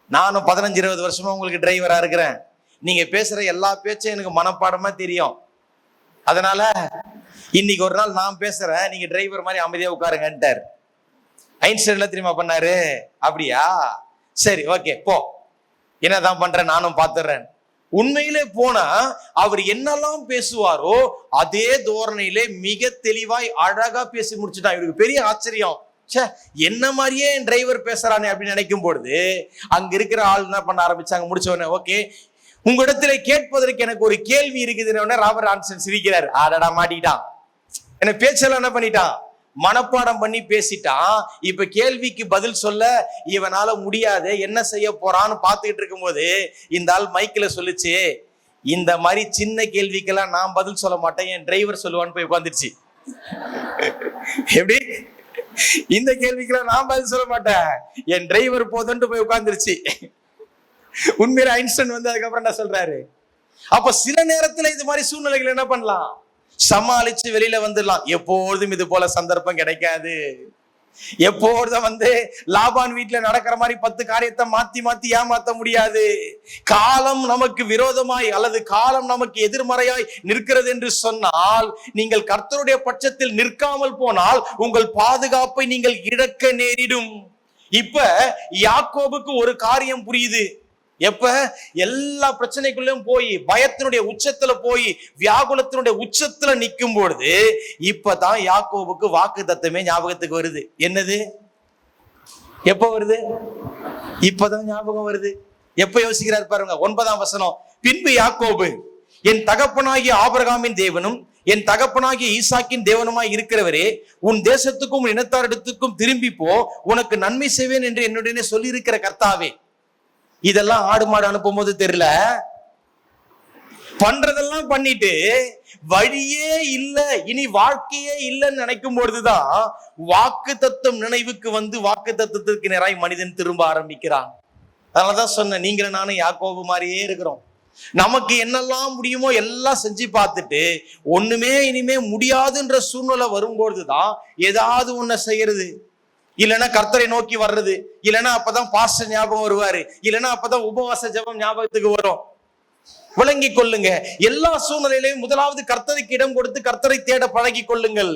நானும் 15-20 வருஷமா உங்களுக்கு டிரைவரா இருக்கிறேன், நீங்க பேசுற எல்லா பேச்சும் எனக்கு மனப்பாடமா தெரியும், அதனால இன்னைக்கு ஒரு நாள் நான் பேசுறேன், நீங்க டிரைவர் மாதிரி அமைதியா உட்காருங்கன்ட்டார். ஐன்ஸ்டைன் என்ன தெரியுமா பண்ணாரு, அப்படியா சரி ஓகே போ, என்னதான் பண்றேன் நானும் பாத்துறேன். உண்மையிலே போனா அவர் என்னெல்லாம் பேசுவாரோ அதே தோரணையிலே மிக தெளிவாய் அழகா பேசி முடிச்சுட்டான். இவருக்கு பெரிய ஆச்சரியம், என்ன மாதிரியே என் டிரைவர் பேசுறானே அப்படின்னு நினைக்கும் பொழுது அங்க இருக்கிற ஆள் என்ன பண்ண ஆரம்பிச்சாங்க. முடிச்ச உடனே, ஓகே உங்களிடத்துல கேட்பதற்கு எனக்கு ஒரு கேள்வி இருக்குதுன்னு ராபர்ட் ஐன்ஸ்டைன் சிரிக்கிறார். ஆடடா மாட்டிட்டான், என்ன பேச்செல்லாம் என்ன பண்ணிட்டான், மனப்பாடம் பண்ணி பேசிட்டான். இப்ப கேள்விக்கு பதில் சொல்ல இவனால முடியாது, என்ன செய்ய போறான்னு பாத்துக்கிட்டு இருக்கும் போது இந்த ஆள் மைக்ல சொல்லுச்சு, இந்த மாதிரி சின்ன கேள்விக்கெல்லாம் நான் பதில் சொல்ல மாட்டேன், என் டிரைவர் சொல்லுவான்னு போய் உட்காந்துருச்சு. எப்படி, இந்த கேள்விக்கெல்லாம் நான் பதில் சொல்ல மாட்டேன், என் டிரைவர் போதுன்ட்டு போய் உட்காந்துருச்சு. உண்மையில ஐன்ஸ்டைன் வந்து அதுக்கப்புறம் என்ன சொல்றாரு, அப்ப சில நேரத்துல இது மாதிரி சூழ்நிலைகள் என்ன பண்ணலாம், சமாளிச்சு வெளியில வந்துடலாம். எப்பொழுதும் இது போல சந்தர்ப்பம் கிடைக்காது. எப்பொழுதும் வந்து லாபான் வீட்டுல நடக்கிற மாதிரி 10 காரியத்தை மாத்தி மாத்தி ஏமாத்த முடியாது. காலம் நமக்கு விரோதமாய் அல்லது காலம் நமக்கு எதிர்மறையாய் நிற்கிறது என்று சொன்னால், நீங்கள் கர்த்தருடைய பட்சத்தில் நிற்காமல் போனால் உங்கள் பாதுகாப்பை நீங்கள் இழக்க நேரிடும். இப்ப யாக்கோபுக்கு ஒரு காரியம் புரியுது. எப்ப எல்லா பிரச்சனைக்குள்ளும் போய் பயத்தினுடைய உச்சத்துல போய் வியாகுலத்தினுடைய உச்சத்துல நிற்கும் பொழுது இப்பதான் யாக்கோபுக்கு வாக்குத்தத்தமே ஞாபகத்துக்கு வருது. என்னது, எப்ப வருது, இப்பதான் ஞாபகம் வருது. எப்ப யோசிக்கிறார் பாருங்க, 9ஆம் வசனம். பின்பு யாக்கோபு, என் தகப்பனாகிய ஆபிரகாமின் தேவனும் என் தகப்பனாகிய ஈசாக்கின் தேவனுமாய் இருக்கிறவரே, உன் தேசத்துக்கும் உன் இனத்தாரிடத்துக்கும் திரும்பி போ, உனக்கு நன்மை செய்வேன் என்று என்னுடனே சொல்லி இருக்கிற கர்த்தாவே. இதெல்லாம் ஆடு மாடு அனுப்பும் போது தெரியல, பண்றதெல்லாம் பண்ணிட்டு வழியே இல்ல, இனி வாழ்க்கையே இல்லைன்னு நினைக்கும் பொழுதுதான் வாக்கு தத்துவம் நினைவுக்கு வந்து வாக்கு தத்துவத்திற்கு நேராய் மனிதன் திரும்ப ஆரம்பிக்கிறான். அதனாலதான் சொன்னேன், நீங்களும் நானும் யாக்கோபு மாதிரியே இருக்கிறோம். நமக்கு என்னெல்லாம் முடியுமோ எல்லாம் செஞ்சு பார்த்துட்டு ஒண்ணுமே இனிமே முடியாதுன்ற சூழ்நிலை வரும்பொழுதுதான் ஏதாவது ஒண்ணு செய்யறது, இல்லைன்னா கர்த்தரை நோக்கி வர்றது, இல்லைன்னா அப்பதான் பாஸ்டர் ஞாபகம் வருவாரு, இல்லைன்னா அப்பதான் உபவாச ஜெபம் ஞாபகத்துக்கு வரும். விளங்கி கொள்ளுங்க, எல்லா சூழ்நிலையிலையும் முதலாவது கர்த்தருக்கு இடம் கொடுத்து கர்த்தரை தேட பழகி கொள்ளுங்கள்.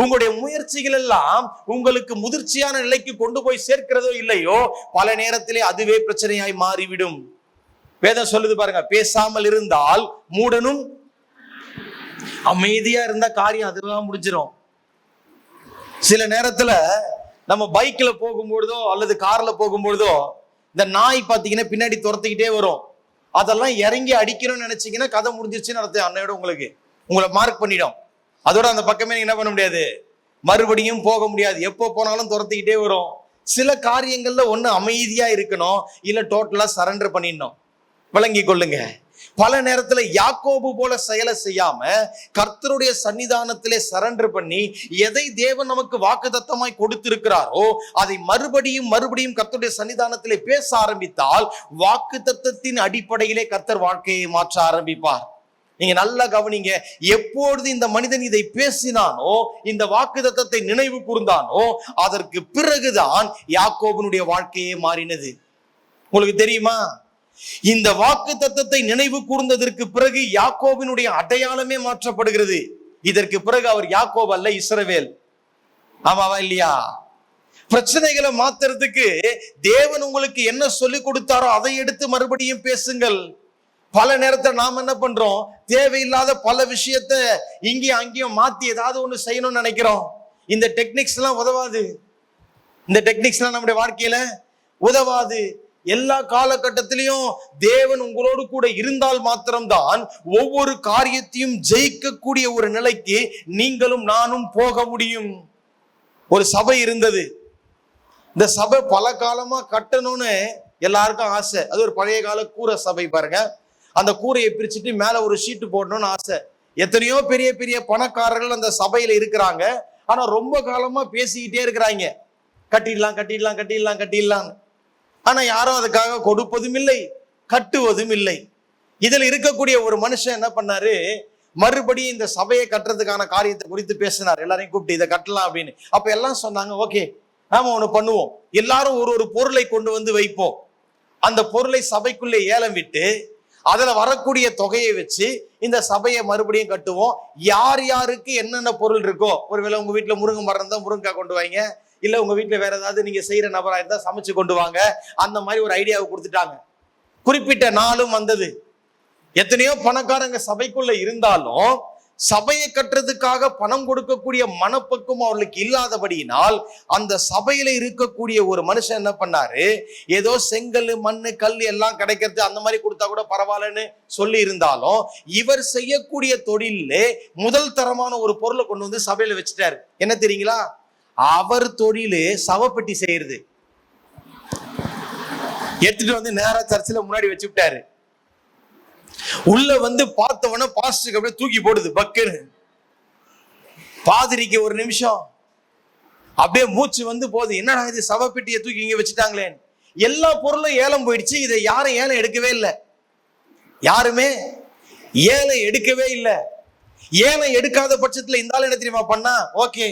உங்களுடைய முயற்சிகள் எல்லாம் உங்களுக்கு முதிர்ச்சியான நிலைக்கு கொண்டு போய் சேர்க்கிறதோ இல்லையோ பல நேரத்திலே அதுவே பிரச்சனையாய் மாறிவிடும். வேதம் சொல்லுது பாருங்க, பேசாமல் இருந்தால் மூடனும், அமைதியா இருந்தா காரியம் அதுதான் முடிஞ்சிடும். சில நேரத்துல நம்ம பைக்ல போகும்பொழுதோ அல்லது கார்ல போகும்பொழுதோ இந்த நாய் பாத்தீங்கன்னா பின்னாடி துரத்திக்கிட்டே வரும். அதெல்லாம் இறங்கி அடிக்கணும்னு நினைச்சீங்கன்னா கதை முடிஞ்சிருச்சுன்னு அர்த்தம். அன்னையோட உங்களை மார்க் பண்ணிடும். அதோட அந்த பக்கமே நீங்க என்ன பண்ண முடியாது, மறுபடியும் போக முடியாது. எப்போ போனாலும் துரத்திக்கிட்டே வரும். சில காரியங்கள்ல ஒண்ணு அமைதியா இருக்கணும், இல்ல டோட்டலா சரண்டர் பண்ணிடணும். விளங்கி கொள்ளுங்க. பல நேரத்துல யாக்கோபு போல செயலை செய்யாம கர்த்தருடைய சன்னிதானத்திலே சரண்டர் பண்ணி எதை தேவன் நமக்கு வாக்குத்தத்தமாய் கொடுத்திருக்கிறாரோ அதை மறுபடியும் மறுபடியும் கர்த்தருடைய சன்னிதானத்திலே பேச ஆரம்பித்தால் வாக்குத்தத்தத்தின் அடிப்படையிலே கர்த்தர் வாழ்க்கையை மாற்ற ஆரம்பிப்பார். நீங்க நல்லா கவனிங்க, எப்பொழுது இந்த மனிதன் இதை பேசினானோ, இந்த வாக்குத்தத்தத்தை நினைவு கூர்ந்தானோ, அதற்கு பிறகுதான் யாக்கோபனுடைய வாழ்க்கையே மாறினது. உங்களுக்கு தெரியுமா, இந்த வாக்கு தத்தத்தை நினைவு கூர்ந்ததற்கு பிறகு யாக்கோபினுடைய அடையாளமே மாற்றப்படுகிறது. இதற்கு பிறகு அவர் யாக்கோபு அல்ல, இஸ்ரவேல். ஆமாவா இல்லையா? பிரச்சனைகளை மாத்துறதுக்கு தேவன் உங்களுக்கு என்ன சொல்லி கொடுத்தாரோ அதை எடுத்து மறுபடியும் பேசுங்கள். பல நேரத்தில் நாம் என்ன பண்றோம், தேவையில்லாத பல விஷயத்த இங்கேயும் அங்கேயும் மாத்தி ஏதாவது ஒண்ணு செய்யணும்னு நினைக்கிறோம். இந்த டெக்னிக்ஸ் எல்லாம் உதவாது. இந்த டெக்னிக்ஸ் எல்லாம் நம்முடைய வாழ்க்கையில உதவாது. எல்லா காலகட்டத்திலையும் தேவன் உங்களோடு கூட இருந்தால் மாத்திரம்தான் ஒவ்வொரு காரியத்தையும் ஜெயிக்கக்கூடிய ஒரு நிலைக்கு நீங்களும் நானும் போக முடியும். ஒரு சபை இருந்தது. இந்த சபை பல காலமா கட்டணும்னு எல்லாருக்கும் ஆசை. அது ஒரு பழைய கால கூரை சபை பாருங்க. அந்த கூரையை பிரிச்சுட்டு மேல ஒரு ஷீட்டு போடணும்னு ஆசை. எத்தனையோ பெரிய பெரிய பணக்காரர்கள் அந்த சபையில இருக்கிறாங்க. ஆனா ரொம்ப காலமா பேசிக்கிட்டே இருக்கிறாங்க, கட்டிடலாம் கட்டிடலாம் கட்டிடலாம் கட்டிடலாம். ஆனா யாரும் அதுக்காக கொடுப்பதும் இல்லை, கட்டுவதும் இல்லை. இதுல இருக்கக்கூடிய ஒரு மனுஷன் என்ன பண்ணாரு, மறுபடியும் இந்த சபையை கட்டுறதுக்கான காரியத்தை குறித்து பேசினார். எல்லாரையும் கூப்பிட்டு இதை கட்டலாம் அப்படின்னு. அப்ப எல்லாம் சொன்னாங்க, ஓகே நாம ஒண்ணு பண்ணுவோம், எல்லாரும் ஒரு ஒரு பொருளை கொண்டு வந்து வைப்போம். அந்த பொருளை சபைக்குள்ளே ஏலம் விட்டு அதுல வரக்கூடிய தொகையை வச்சு இந்த சபையை மறுபடியும் கட்டுவோம். யார் யாருக்கு என்னென்ன பொருள் இருக்கோ, ஒருவேளை உங்க வீட்டுல முருங்கை மரம் இருந்தா முருங்கைக்காய் கொண்டு வாங்க, இல்ல உங்க வீட்டுல வேற ஏதாவது நீங்க செய்யற நபரா இருந்தா சமைச்சு கொண்டு வாங்க. அந்த மாதிரி ஒரு ஐடியாவை கொடுத்துட்டாங்க. குறிப்பிட்ட நாளும் வந்தது. எத்தனையோ பணக்காரங்க சபைக்குள்ள இருந்தாலும் சபையை கட்டுறதுக்காக பணம் கொடுக்கக்கூடிய மனப்பக்குவம் அவர்களுக்கு இல்லாதபடியினால் அந்த சபையில இருக்கக்கூடிய ஒரு மனுஷன் என்ன பண்ணாரு, ஏதோ செங்கல் மண்ணு கல் எல்லாம் கிடைக்கிறது அந்த மாதிரி கொடுத்தா கூட பரவாயில்லன்னு சொல்லி இருந்தாலும் இவர் செய்யக்கூடிய தொழிலே முதல் தரமான ஒரு பொருளை கொண்டு வந்து சபையில வச்சுட்டாரு. என்ன தெரியுங்களா, அவர் தொழிலு சவப்பெட்டி செய்யறது. எடுத்துட்டு வந்து நேரா சர்ச்சில் முன்னாடி வச்சு விட்டாரு. உள்ள வந்து பார்த்தவன பாஸ்டருக்கு அப்படியே தூக்கி போடுது பக்குன்னு. பாதிரிக்கு ஒரு நிமிஷம் அப்படியே மூச்சு வந்து போகுது, என்னடா இது சவப்பெட்டியை தூக்கி இங்க வச்சுட்டாங்களே. எல்லா பொருளும் ஏலம் போயிடுச்சு. இதை யாரும் ஏலம் எடுக்கவே இல்லை. யாருமே ஏலம் எடுக்கவே இல்லை. ஏலம் எடுக்காத பட்சத்துல இந்த ஆள் என்ன தெரியுமா பண்ணா, ஓகே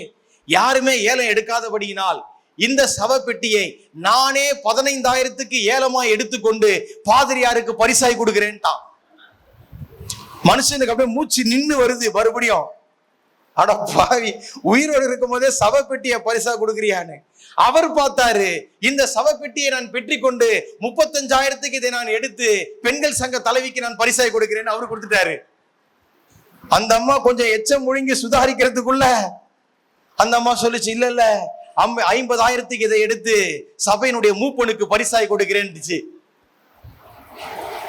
யாருமே ஏலம் எடுக்காதபடியினால் இந்த சவப்பெட்டியை நானே 15,000க்கு ஏலமா எடுத்துக்கொண்டு பாதிரியாருக்கு பரிசாய் கொடுக்கிறேன்ட்டான். மனுஷனுக்கு அப்படியே மூச்சு நின்று வருது மறுபடியும். அட பாவி, உயிரோடு இருக்கும் போதே சவப்பெட்டியை பரிசா கொடுக்குறியான்னு. அவர் பார்த்தாரு, இந்த சவப்பெட்டியை நான் பெற்றிக்கொண்டு 35,000க்கு இதை நான் எடுத்து பெண்கள் சங்க தலைவிக்கு நான் பரிசாய் கொடுக்கிறேன்னு அவரு கொடுத்துட்டாரு. அந்த அம்மா கொஞ்சம் எச்சம் முழுங்கி சுதாரிக்கிறதுக்குள்ள அந்த அம்மா சொல்லிச்சு, இல்ல இல்ல 50,000க்கு இதை எடுத்து சபையினுடைய மூப்பனுக்கு பரிசாய் கொடுக்கிறேன்னுச்சு.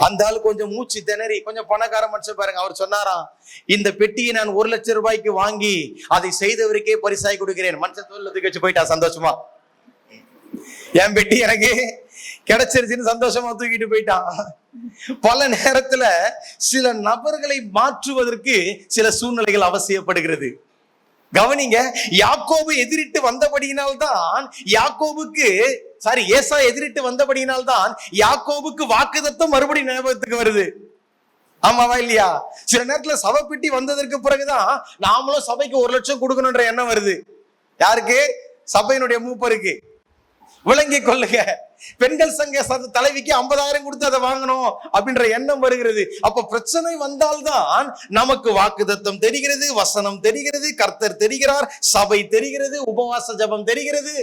அந்த ஆள் கொஞ்சம் மூச்சு திணறி, கொஞ்சம் பணக்கார மனுஷன் பாருங்க, அவர் சொன்னாராம், இந்த பெட்டியை நான் 1 லட்சம் ரூபாய்க்கு வாங்கி அதை செய்தவருக்கே பரிசாய் கொடுக்கிறேன். மனுஷன் தோல்ல வச்சு போயிட்டா சந்தோஷமா. என் பெட்டி எனக்கு கிடைச்சிருச்சுன்னு சந்தோஷமா தூக்கிட்டு போயிட்டான். பல நேரத்துல சில நபர்களை மாற்றுவதற்கு சில சூழ்நிலைகள் அவசியப்படுகிறது. கவனிங்க, யாக்கோபு எதிரிட்டு வந்தபடியினால்தான் ஏசா எதிரிட்டு வந்தபடியினால்தான் யாக்கோபுக்கு வாக்குத்தத்தம் மறுபடியும் ஞாபகத்துக்கு வருது. ஆமாவா இல்லையா? சில நேரத்துல சபைப்பெட்டி வந்ததற்கு பிறகுதான் நாமளும் சபைக்கு 1 லட்சம் கொடுக்கணும்ன்ற எண்ணம் வருது. யாருக்கு? சபையினுடைய மூப்பருக்கு. விளங்கி கொள்ளுங்க, பெண்கள் சங்க தலைவிக்கு 50,000 கொடுத்து அதை வாங்கணும் அப்படின்ற எண்ணம் வருகிறது. அப்ப பிரச்சனை வந்தால்தான் நமக்கு வாக்குத்தத்தம் தெரிகிறது, வசனம் தெரிகிறது, கர்த்தர் தெரிகிறார், சபை தெரிகிறது, உபவாச ஜபம் தெரிகிறது.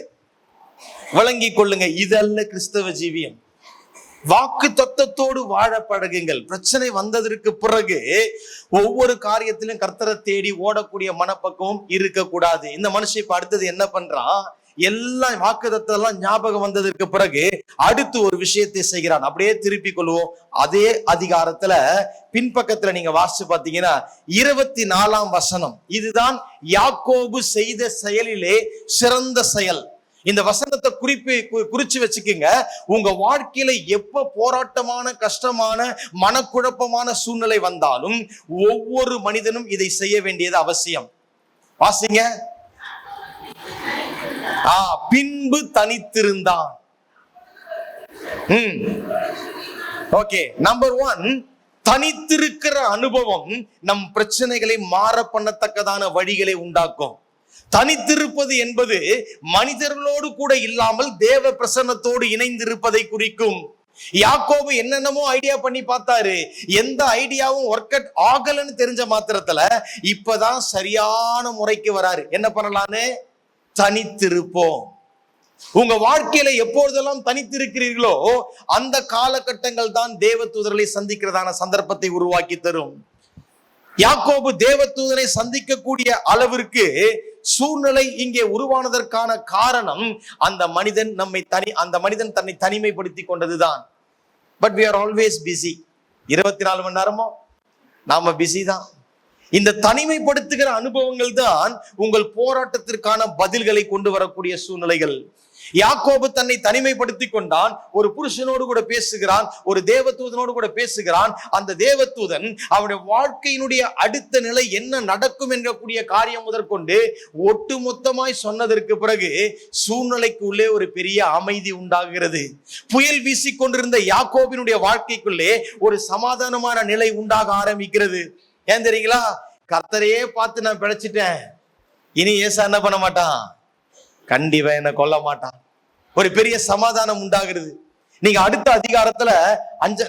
விளங்கி கொள்ளுங்க, இதல்ல கிறிஸ்தவ ஜீவியம். வாக்கு தத்தத்தோடு வாழ பழகுங்கள். பிரச்சனை வந்ததற்கு பிறகு ஒவ்வொரு காரியத்திலும் கர்த்தரை தேடி ஓடக்கூடிய மனப்பக்குவம் இருக்கக்கூடாது. இந்த மனுஷன் இப்ப அடுத்தது என்ன பண்றான், எல்லாம் வாக்குத்தத்தம் ஞாபகம் வந்ததற்கு பிறகு அடுத்து ஒரு விஷயத்தை செய்கிறான். அப்படியே திருப்பி கொள்வோம். அதே அதிகாரத்துல பின்பக்கத்துல நீங்க வாசிச்சு பாத்தீங்கன்னா 24ஆம் வசனம். இதுதான் யாக்கோபு செய்த செயலிலே சிறந்த செயல். இந்த வசனத்தை குறிச்சு வச்சுக்கோங்க. உங்க வாழ்க்கையில எப்ப போராட்டமான, கஷ்டமான, மனக்குழப்பமான சூழ்நிலை வந்தாலும் ஒவ்வொரு மனிதனும் இதை செய்ய வேண்டியது அவசியம். வாசிங்க. பின்பு தனித்திருந்தான். ஓகே, நம்பர் 1, தனித்திருக்கிற அனுபவம் நம் பிரச்சனைகளை மாற பண்ணத்தக்கதான வழிகளை உண்டாக்கும். தனித்திருப்பது என்பது மனிதர்களோடு கூட இல்லாமல் தேவ பிரசன்னத்தோடு இணைந்திருப்பதை குறிக்கும். யாக்கோபு என்னென்னமோ ஐடியா பண்ணி பார்த்தாரு. எந்த ஐடியாவும் ஒர்க் அவுட் ஆகலன்னு தெரிஞ்ச மாத்திரத்துல இப்பதான் சரியான முறைக்கு வராரு. என்ன பண்ணலான்னு? தனித்திருப்போம். உங்க வாழ்க்கையில எப்பொழுதெல்லாம் தனித்திருக்கிறீர்களோ அந்த காலகட்டங்கள் தான் தேவதூதர்களை சந்திக்கிறதான சந்தர்ப்பத்தை உருவாக்கி தரும். யாக்கோபு தேவதூதரை சந்திக்கக்கூடிய அளவிற்கு சூழ்நிலை இங்கே உருவானதற்கான காரணம் அந்த மனிதன் தன்னை தனிமைப்படுத்தி கொண்டதுதான். But we are always busy. 24 மணி நேரமும் நாம பிஸி தான். இந்த தனிமைப்படுத்துகிற அனுபவங்கள் தான் உங்கள் போராட்டத்திற்கான பதில்களை கொண்டு வரக்கூடிய சூழ்நிலைகள். யாக்கோபு தன்னை தனிமைப்படுத்தி கொண்டான். ஒரு புருஷனோடு கூட பேசுகிறான், ஒரு தேவதூதனோடு கூட பேசுகிறான். அந்த தேவதூதன் அவனுடைய வாழ்க்கையினுடைய அடுத்த நிலை என்ன நடக்கும் என்கக்கூடிய காரியம் முதற்கொண்டு ஒட்டுமொத்தமாய் சொன்னதற்கு பிறகு சூழ்நிலைக்கு உள்ளே ஒரு பெரிய அமைதி உண்டாகிறது. புயல் வீசிக்கொண்டிருந்த யாக்கோபினுடைய வாழ்க்கைக்குள்ளே ஒரு சமாதானமான நிலை உண்டாக ஆரம்பிக்கிறது. ஏன் தெரியுங்களா? கர்த்தரையே பார்த்து நான் பிழைச்சிட்டேன், இனி ஏசா என்ன பண்ண மாட்டான், கண்டிப்பா என்ன கொல்ல மாட்டான். ஒரு பெரிய சமாதானம் உண்டாகிறது. நீங்க அடுத்த அதிகாரத்துல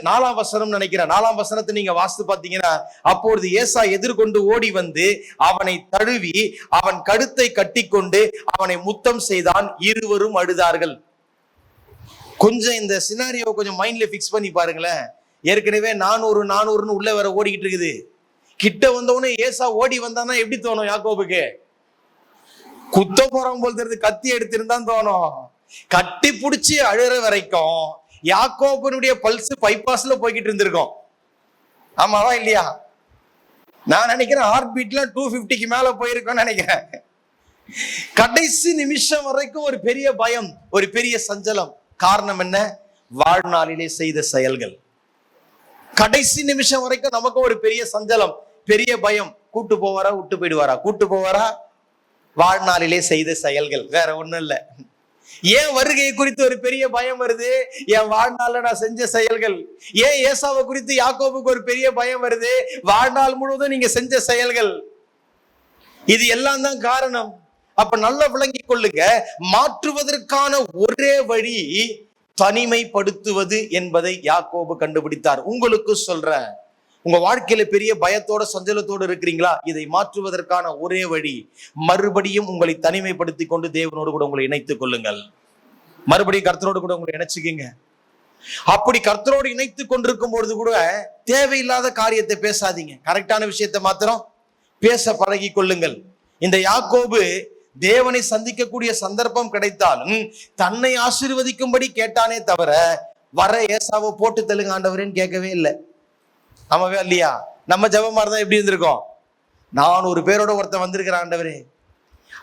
4ஆம் வசனம் நினைக்கிறேன், 4ஆம் வசனத்தை நீங்க வாசித்து பாத்தீங்கன்னா, அப்பொழுது ஏசா எதிர்கொண்டு ஓடி வந்து அவனை தழுவி அவன் கழுத்தை கட்டிக்கொண்டு அவனை முத்தம் செய்தான். இருவரும் அழுதார்கள். கொஞ்சம் இந்த சினாரியோ கொஞ்சம் மைண்ட்ல பிக்ஸ் பண்ணி பாருங்களேன். ஏற்கனவே 400 உள்ள வர ஓடிக்கிட்டு இருக்குது. கிட்ட வந்தவனே ஏசா ஓடி வந்தானா எப்படி தோணும் யாக்கோபுக்கு? குத்த போறான் போல் தெரியுது, கத்தி எடுத்திருந்தான் தோணும். கட்டி பிடிச்சி அழுற வரைக்கும் யாக்கோபனுடைய பல்ஸ் பைபாஸ்ல போய்கிட்டு இருந்திருக்கும். ஆமாவா இல்லையா? நான் நினைக்கிறேன் ஹார்ட் பீட்ல 250க்கு மேல போயிருக்கோம்னு நினைக்கிறேன். கடைசி நிமிஷம் வரைக்கும் ஒரு பெரிய பயம், ஒரு பெரிய சஞ்சலம். காரணம் என்ன? வாழ்நாளிலே செய்த செயல்கள். கடைசி நிமிஷம் வரைக்கும் நமக்கு ஒரு பெரிய சஞ்சலம், பெரிய பயம். கூட்டு போவாரா, விட்டு போயிடுவாரா, கூட்டு போவாரா? வாழ்நாளிலே செய்த செயல்கள், வேற ஒண்ணும் இல்ல. ஏன் வருகை குறித்து ஒரு பெரிய பயம் வருது? என் வாழ்நாள்ல நான் செஞ்ச செயல்கள். ஏன் ஏசாவை குறித்து யாக்கோபுக்கு ஒரு பெரிய பயம் வருது? வாழ்நாள் முழுவதும் நீங்க செஞ்ச செயல்கள். இது எல்லாம் தான் காரணம். அப்ப நல்லா விளங்கிக் கொள்ளுங்க, மாற்றுவதற்கான ஒரே வழி தனிமைப்படுத்துவது என்பதை யாக்கோபு கண்டுபிடித்தார். உங்களுக்கு சொல்றேன், உங்க வாழ்க்கையில பெரிய பயத்தோட சஞ்சலத்தோடு இருக்கிறீங்களா? இதை மாற்றுவதற்கான ஒரே வழி மறுபடியும் உங்களை தனிமைப்படுத்தி கொண்டு தேவனோடு கூட உங்களை இணைத்துக் கொள்ளுங்கள். மறுபடியும் கர்த்தரோடு கூட உங்களை இணைச்சுக்கீங்க. அப்படி கர்த்தரோடு இணைத்துக் கொண்டிருக்கும் பொழுது கூட தேவையில்லாத காரியத்தை பேசாதீங்க. கரெக்டான விஷயத்தை மாத்திரம் பேச பழகி கொள்ளுங்கள். இந்த யாக்கோபு தேவனை சந்திக்கக்கூடிய சந்தர்ப்பம் கிடைத்தாலும் தன்னை ஆசீர்வதிக்கும்படி கேட்டானே தவிர வர ஏசாவை போட்டு தள்ளுங்க ஆண்டவரேன்னு கேட்கவே இல்லை. ஆமாவே இல்லையா? நம்ம ஜெபமா இருந்தா எப்படி இருந்திருக்கோம்? 400 பேரோட ஒருத்தன் வந்திருக்கிறான் ஆண்டவரே,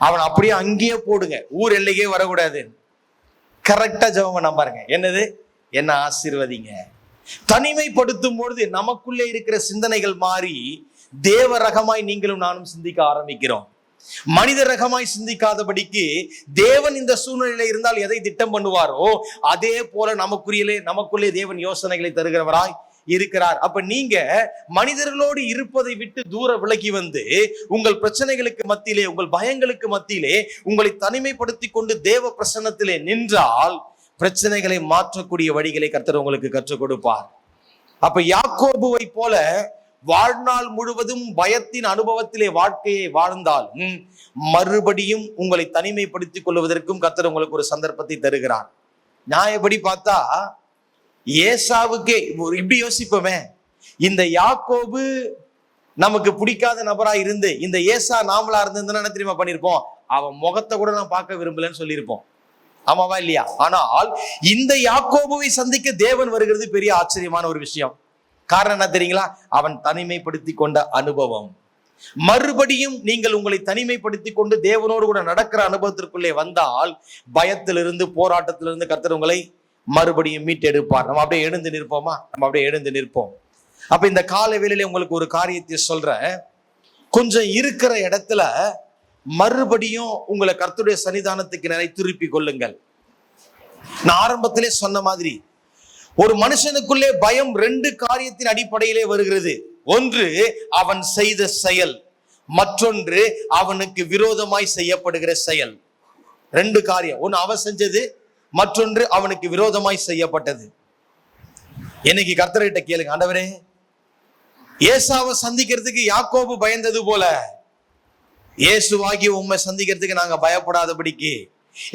அவன் அப்படியே அங்கேயே போடுங்க, ஊர் எல்லைக்கே வரக்கூடாது. கரெக்டா ஜெபம் பண்ண பாருங்க. என்னது? என்ன ஆசீர்வதிங்க. தனிமைப்படுத்தும் பொழுது நமக்குள்ளே இருக்கிற சிந்தனைகள் மாறி தேவ ரகமாய் நீங்களும் நானும் சிந்திக்க ஆரம்பிக்கிறோம். மனித ரகமாய் சிந்திக்காதபடிக்கு தேவன் இந்த சூழ்நிலையில இருந்தால் எதை திட்டம் பண்ணுவாரோ அதே போல நமக்குள்ளே தேவன் யோசனைகளை தருகிறவராய் இருக்கிறார். அப்ப நீங்க மனிதர்களோடு இருப்பதை விட்டு தூர விலகி வந்து உங்கள் பிரச்சனைகளுக்கு மத்தியிலே, உங்கள் பயங்களுக்கு மத்தியிலே உங்களை தனிமைப்படுத்தி கொண்டு தேவ பிரசன்னத்திலே நின்றால் பிரச்சனைகளை மாற்றக்கூடிய வழிகளை கர்த்தர் உங்களுக்கு கற்றுக் கொடுப்பார். அப்ப யாக்கோபுவை போல வாழ்நாள் முழுவதும் பயத்தின் அனுபவத்திலே வாழ்க்கையை வாழ்ந்தாலும் மறுபடியும் உங்களை தனிமைப்படுத்திக் கொள்வதற்கும் கர்த்தர் உங்களுக்கு ஒரு சந்தர்ப்பத்தை தருகிறார். நியாயப்படி பார்த்தா ஏசாவுக்கே இப்படி யோசிப்போமே, இந்த யாக்கோபு நமக்கு பிடிக்காத நபரா இருந்து இந்த ஏசா நாமளா இருந்ததுன்னா என்ன தெரியுமா பண்ணிருப்போம்? அவன் முகத்தை கூட நான் பார்க்க விரும்பலன்னு சொல்லியிருப்போம். ஆமாவா இல்லையா? ஆனால் இந்த யாக்கோபுவை சந்திக்க தேவன் வருகிறது பெரிய ஆச்சரியமான ஒரு விஷயம். காரணம் என்ன தெரியுங்களா? அவன் தனிமைப்படுத்தி கொண்ட அனுபவம். மறுபடியும் நீங்கள் உங்களை தனிமைப்படுத்தி கொண்டு தேவனோடு கூட நடக்கிற அனுபவத்திற்குள்ளே வந்தால் பயத்திலிருந்து, போராட்டத்திலிருந்து கர்த்தர் உங்களை மறுபடியும் மீட்டெடுப்பார். நம்ம அப்படியே எழுந்து நிற்போமா? நம்ம அப்படியே எழுந்து நிற்போம். அப்ப இந்த கால வேளையில உங்களுக்கு ஒரு காரியத்தை சொல்றேன். கொஞ்சம் இருக்கிற இடத்துல மறுபடியும் உங்களை கர்த்தருடைய சன்னிதானத்துக்கு நிறைய திருப்பி கொள்ளுங்கள். நான் ஆரம்பத்திலே சொன்ன மாதிரி ஒரு மனுஷனுக்குள்ளே பயம் 2 காரியத்தின் அடிப்படையிலே வருகிறது. ஒன்று அவன் செய்த செயல், மற்றொன்று அவனுக்கு விரோதமாய் செய்யப்படுகிற செயல். 2 காரியம். ஒன்னு அவன் செஞ்சது, மற்றொன்று அவனுக்கு விரோதமாய் செய்யப்பட்டது. இன்னைக்கு கர்த்தர்கிட்ட கேளுங்க, ஆண்டவரே ஏசாவை சந்திக்கிறதுக்கு யாக்கோபு பயந்தது போல இயேசுவாகி உம்மை சந்திக்கிறதுக்கு நாங்க பயப்படாதபடிக்கு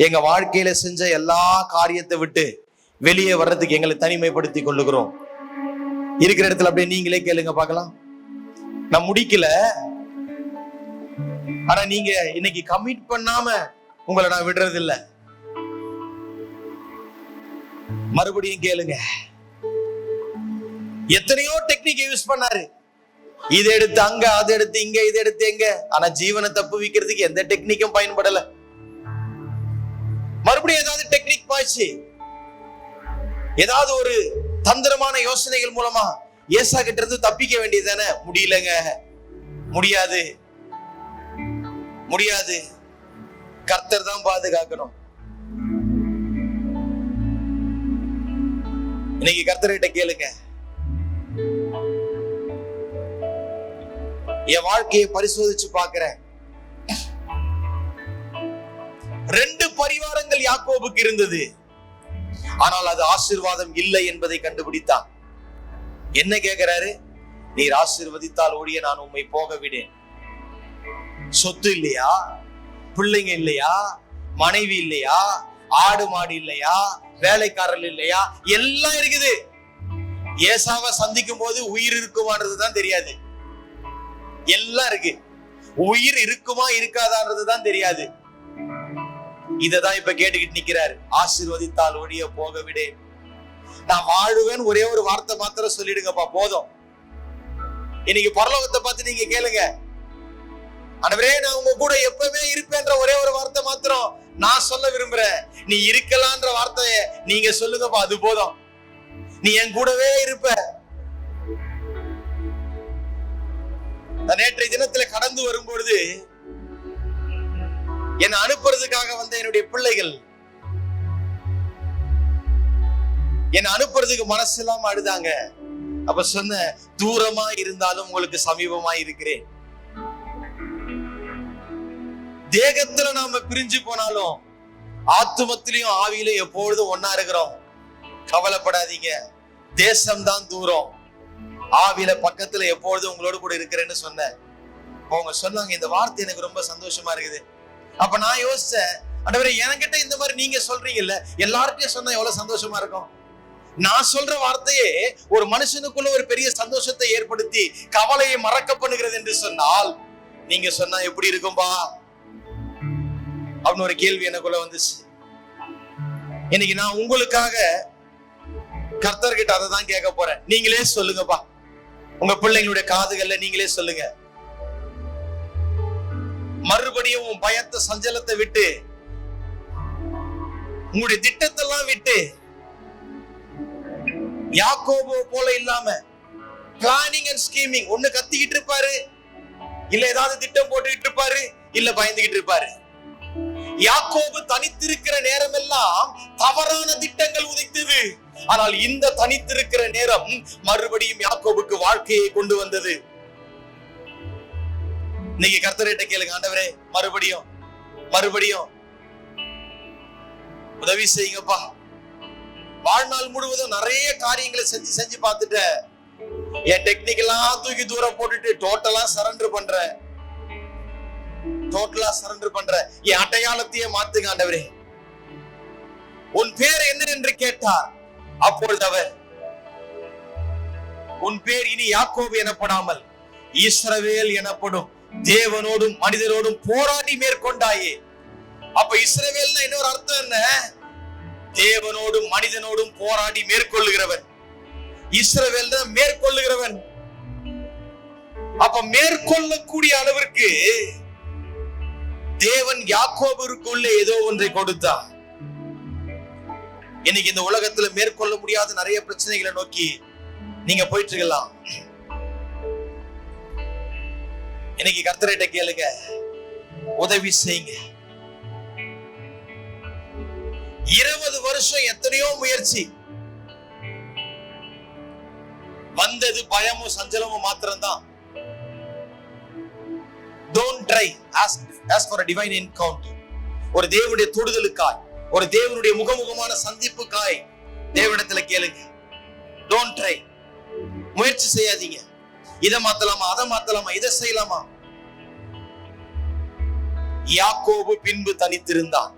எங்க வாழ்க்கையில செஞ்ச எல்லா காரியத்தை விட்டு வெளியே வர்றதுக்கு எங்களை தனிமைப்படுத்தி கொள்ளுகிறோம். இருக்கிற இடத்துல அப்படியே நீங்களே கேளுங்க பார்க்கலாம். நான் முடிக்கல. ஆனா நீங்க இன்னைக்கு கமிட் பண்ணாம உங்களை நான் விடுறது இல்ல. மறுபடியும் கேளுங்க. எத்தனையோ டெக்னிக் யூஸ் பண்ணாரு. இதை எடுத்து அங்க, அதை எடுத்து இங்க, இதை எடுத்து எங்க. ஆனா ஜீவனை தப்பு வைக்கிறதுக்கு எந்த டெக்னிக்கும் பயன்படல. மறுபடியும் ஏதாவது டெக்னிக் பாய்ச்சி, ஏதாவது ஒரு தந்திரமான யோசனைகள் மூலமா ஏசா கிட்ட இருந்து தப்பிக்க வேண்டியதானே? முடியலங்க, முடியாது, முடியாது. கர்த்தர் தான் பாதுகாக்கணும். இன்னைக்கு கர்த்தர்கிட்ட கேளுங்க. என் வாழ்க்கையை பரிசோதிச்சு பார்க்கிறேன். 2 பரிவாரங்கள் யாக்கோபுக்கு இருந்தது. ஆனால் அது ஆசீர்வாதம் இல்லை என்பதை கண்டுபிடித்தான். என்ன கேட்கிறாரு? நீர் ஆசீர்வதித்தால் ஒழிய நான் உம்மை போக விடேன். சொத்து இல்லையா? பிள்ளைங்க இல்லையா? மனைவி இல்லையா? ஆடு மாடு இல்லையா? வேலைக்காரர்கள் இல்லையா? எல்லாம் இருக்குது. ஏசாவை சந்திக்கும் போது உயிர் இருக்குமான்றதுதான் தெரியாது. எல்லாம் இருக்கு. உயிர் இருக்குமா இருக்காதான்றதுதான் தெரியாது. இததான் இப்ப கேட்டுக்கிட்டு நிக்கிறாரு. ஆசீர்வதித்தால் ஒழிய போக விடேன். நான் வாழுவேன் ஒரே ஒரு வார்த்தை மாத்திரம் சொல்லிடுங்கப்பா, போதும். இன்னைக்கு பரலோகத்தை பார்த்து நீங்க கேளுங்க. ஆண்டவரே, நான் உங்க கூட எப்பவுமே இருப்பேன்ற ஒரே ஒரு வார்த்தை மாத்திரம் நான் சொல்ல விரும்புறேன். நீ இருக்கலான்ற வார்த்தைய நீங்க சொல்லுங்கப்பா, அது போதும். நீ என் கூடவே இருப்ப. நேற்றைய தினத்துல கடந்து வரும்பொழுது என்னை அனுப்புறதுக்காக வந்த என்னுடைய பிள்ளைகள் என்னை அனுப்புறதுக்கு மனசு இல்லாம அழுதாங்க. அப்ப சொன்ன, தூரமா இருந்தாலும் உங்களுக்கு சமீபமா இருக்கிறேன். தேகத்துல நாம பிரிஞ்சு போனாலும் ஆத்துமத்திலையும் ஆவியிலும் எப்பொழுதும் ஒன்னா இருக்கிறோம். கவலைப்படாதீங்க, தேசம்தான் தூரம், ஆவியில பக்கத்துல எப்பொழுதும் உங்களோட கூட இருக்கிறேன்னு சொன்னேன். அவங்க சொன்னாங்க, இந்த வார்த்தை எனக்கு ரொம்ப சந்தோஷமா இருக்குது. அப்ப நான் யோசிச்சேன், ஆண்டவரே, என்கிட்ட இந்த மாதிரி நீங்க சொல்றீங்கல்ல, எல்லார்கிட்டயும் சொன்னா எவ்வளவு சந்தோஷமா இருக்கும். நான் சொல்ற வார்த்தையே ஒரு மனுஷனுக்குள்ள ஒரு பெரிய சந்தோஷத்தை ஏற்படுத்தி கவலையை மறக்க பண்ணுகிறது என்று சொன்னால், நீங்க சொன்னா எப்படி இருக்கும்பா அப்படின்னு ஒரு கேள்வி எனக்குள்ள வந்துச்சு. இன்னைக்கு நான் உங்களுக்காக கர்த்தர்கிட்ட அதை தான் கேட்க போறேன். நீங்களே சொல்லுங்கப்பா, உங்க பிள்ளைங்களுடைய காதுகள்ல நீங்களே சொல்லுங்க. மறுபடியும் உன் பயத்தை, சஞ்சலத்தை விட்டு, உங்களுடைய திட்டத்தெல்லாம் விட்டு, யாக்கோபு போல இல்லாம பிளானிங் அண்ட் ஸ்கீமிங். ஒண்ணு கத்திக்கிட்டு இருப்பாரு, இல்ல ஏதாவது திட்டம் போட்டுக்கிட்டு இருப்பாரு, இல்ல பயந்துகிட்டு இருப்பாரு. யாக்கோபு தனித்திருக்கிற நேரம் எல்லாம் தவறான திட்டங்கள் உதைத்தது. ஆனால் இந்த தனித்திருக்கிற நேரம் மறுபடியும் யாக்கோபுக்கு வாழ்க்கையை கொண்டு வந்தது. நீங்க கர்த்தர்கிட்ட கேளுங்க, ஆண்டவரே, மறுபடியும் மறுபடியும் உதவி செய்யுங்கப்பா. வாழ்நாள் முழுவதும் நிறைய காரியங்களை செஞ்சு செஞ்சு பார்த்துட்ட. என் டெக்னிக் எல்லாம் தூக்கி தூரம் போட்டுட்டு டோட்டலா சரண்டர் பண்றேன். என் அடையாளத்தையே மாத்துங்க ஆண்டவரே. உன் பேர் என்ன என்று கேட்டார். அப்பொழுது அவர், உன் பேர் இனி யாக்கோபு எனப்படாமல் இஸ்ரவேல் எனப்படும், தேவனோடும் மனிதனோடும் போராடி மேற்கொண்டாயே. அப்ப இஸ்ரவேல்னா இன்னொரு அர்த்தம் என்ன? தேவனோடும் மனிதனோடும் போராடி மேற்கொள்ளுகிறவன். இஸ்ரவேல் தான் மேற்கொள்ளுகிறவன். அப்ப மேற்கொள்ளக்கூடிய அளவிற்கு தேவன் யாக்கோபுக்குள்ளே ஏதோ ஒன்றை கொடுத்தார். இன்னைக்கு இந்த உலகத்துல மேற்கொள்ள முடியாத நிறைய பிரச்சனைகளை நோக்கி நீங்க போயிட்டு இருக்கலாம். இன்னைக்கு கர்த்தர்கிட்ட கேளுங்க, உதவி செய்யுங்க. 20 வருஷம் எத்தனையோ முயற்சி, வந்தது பயமும் சஞ்சலமும் மாத்திரம்தான். Don't try, ask for a divine encounter. ஒரு தேவனுடைய தொடுதலுக்காய், ஒரு தேவனுடைய முகமுகமான சந்திப்புக்காய் தேவனிடத்துல கேளுங்க. Don't try, முயற்சி செய்யாதீங்க. இதை மாத்தலாமா, அதை மாத்தலாமா, இதை செய்யலாமா. யாக்கோபு பின்பு தனித்திருந்தான்.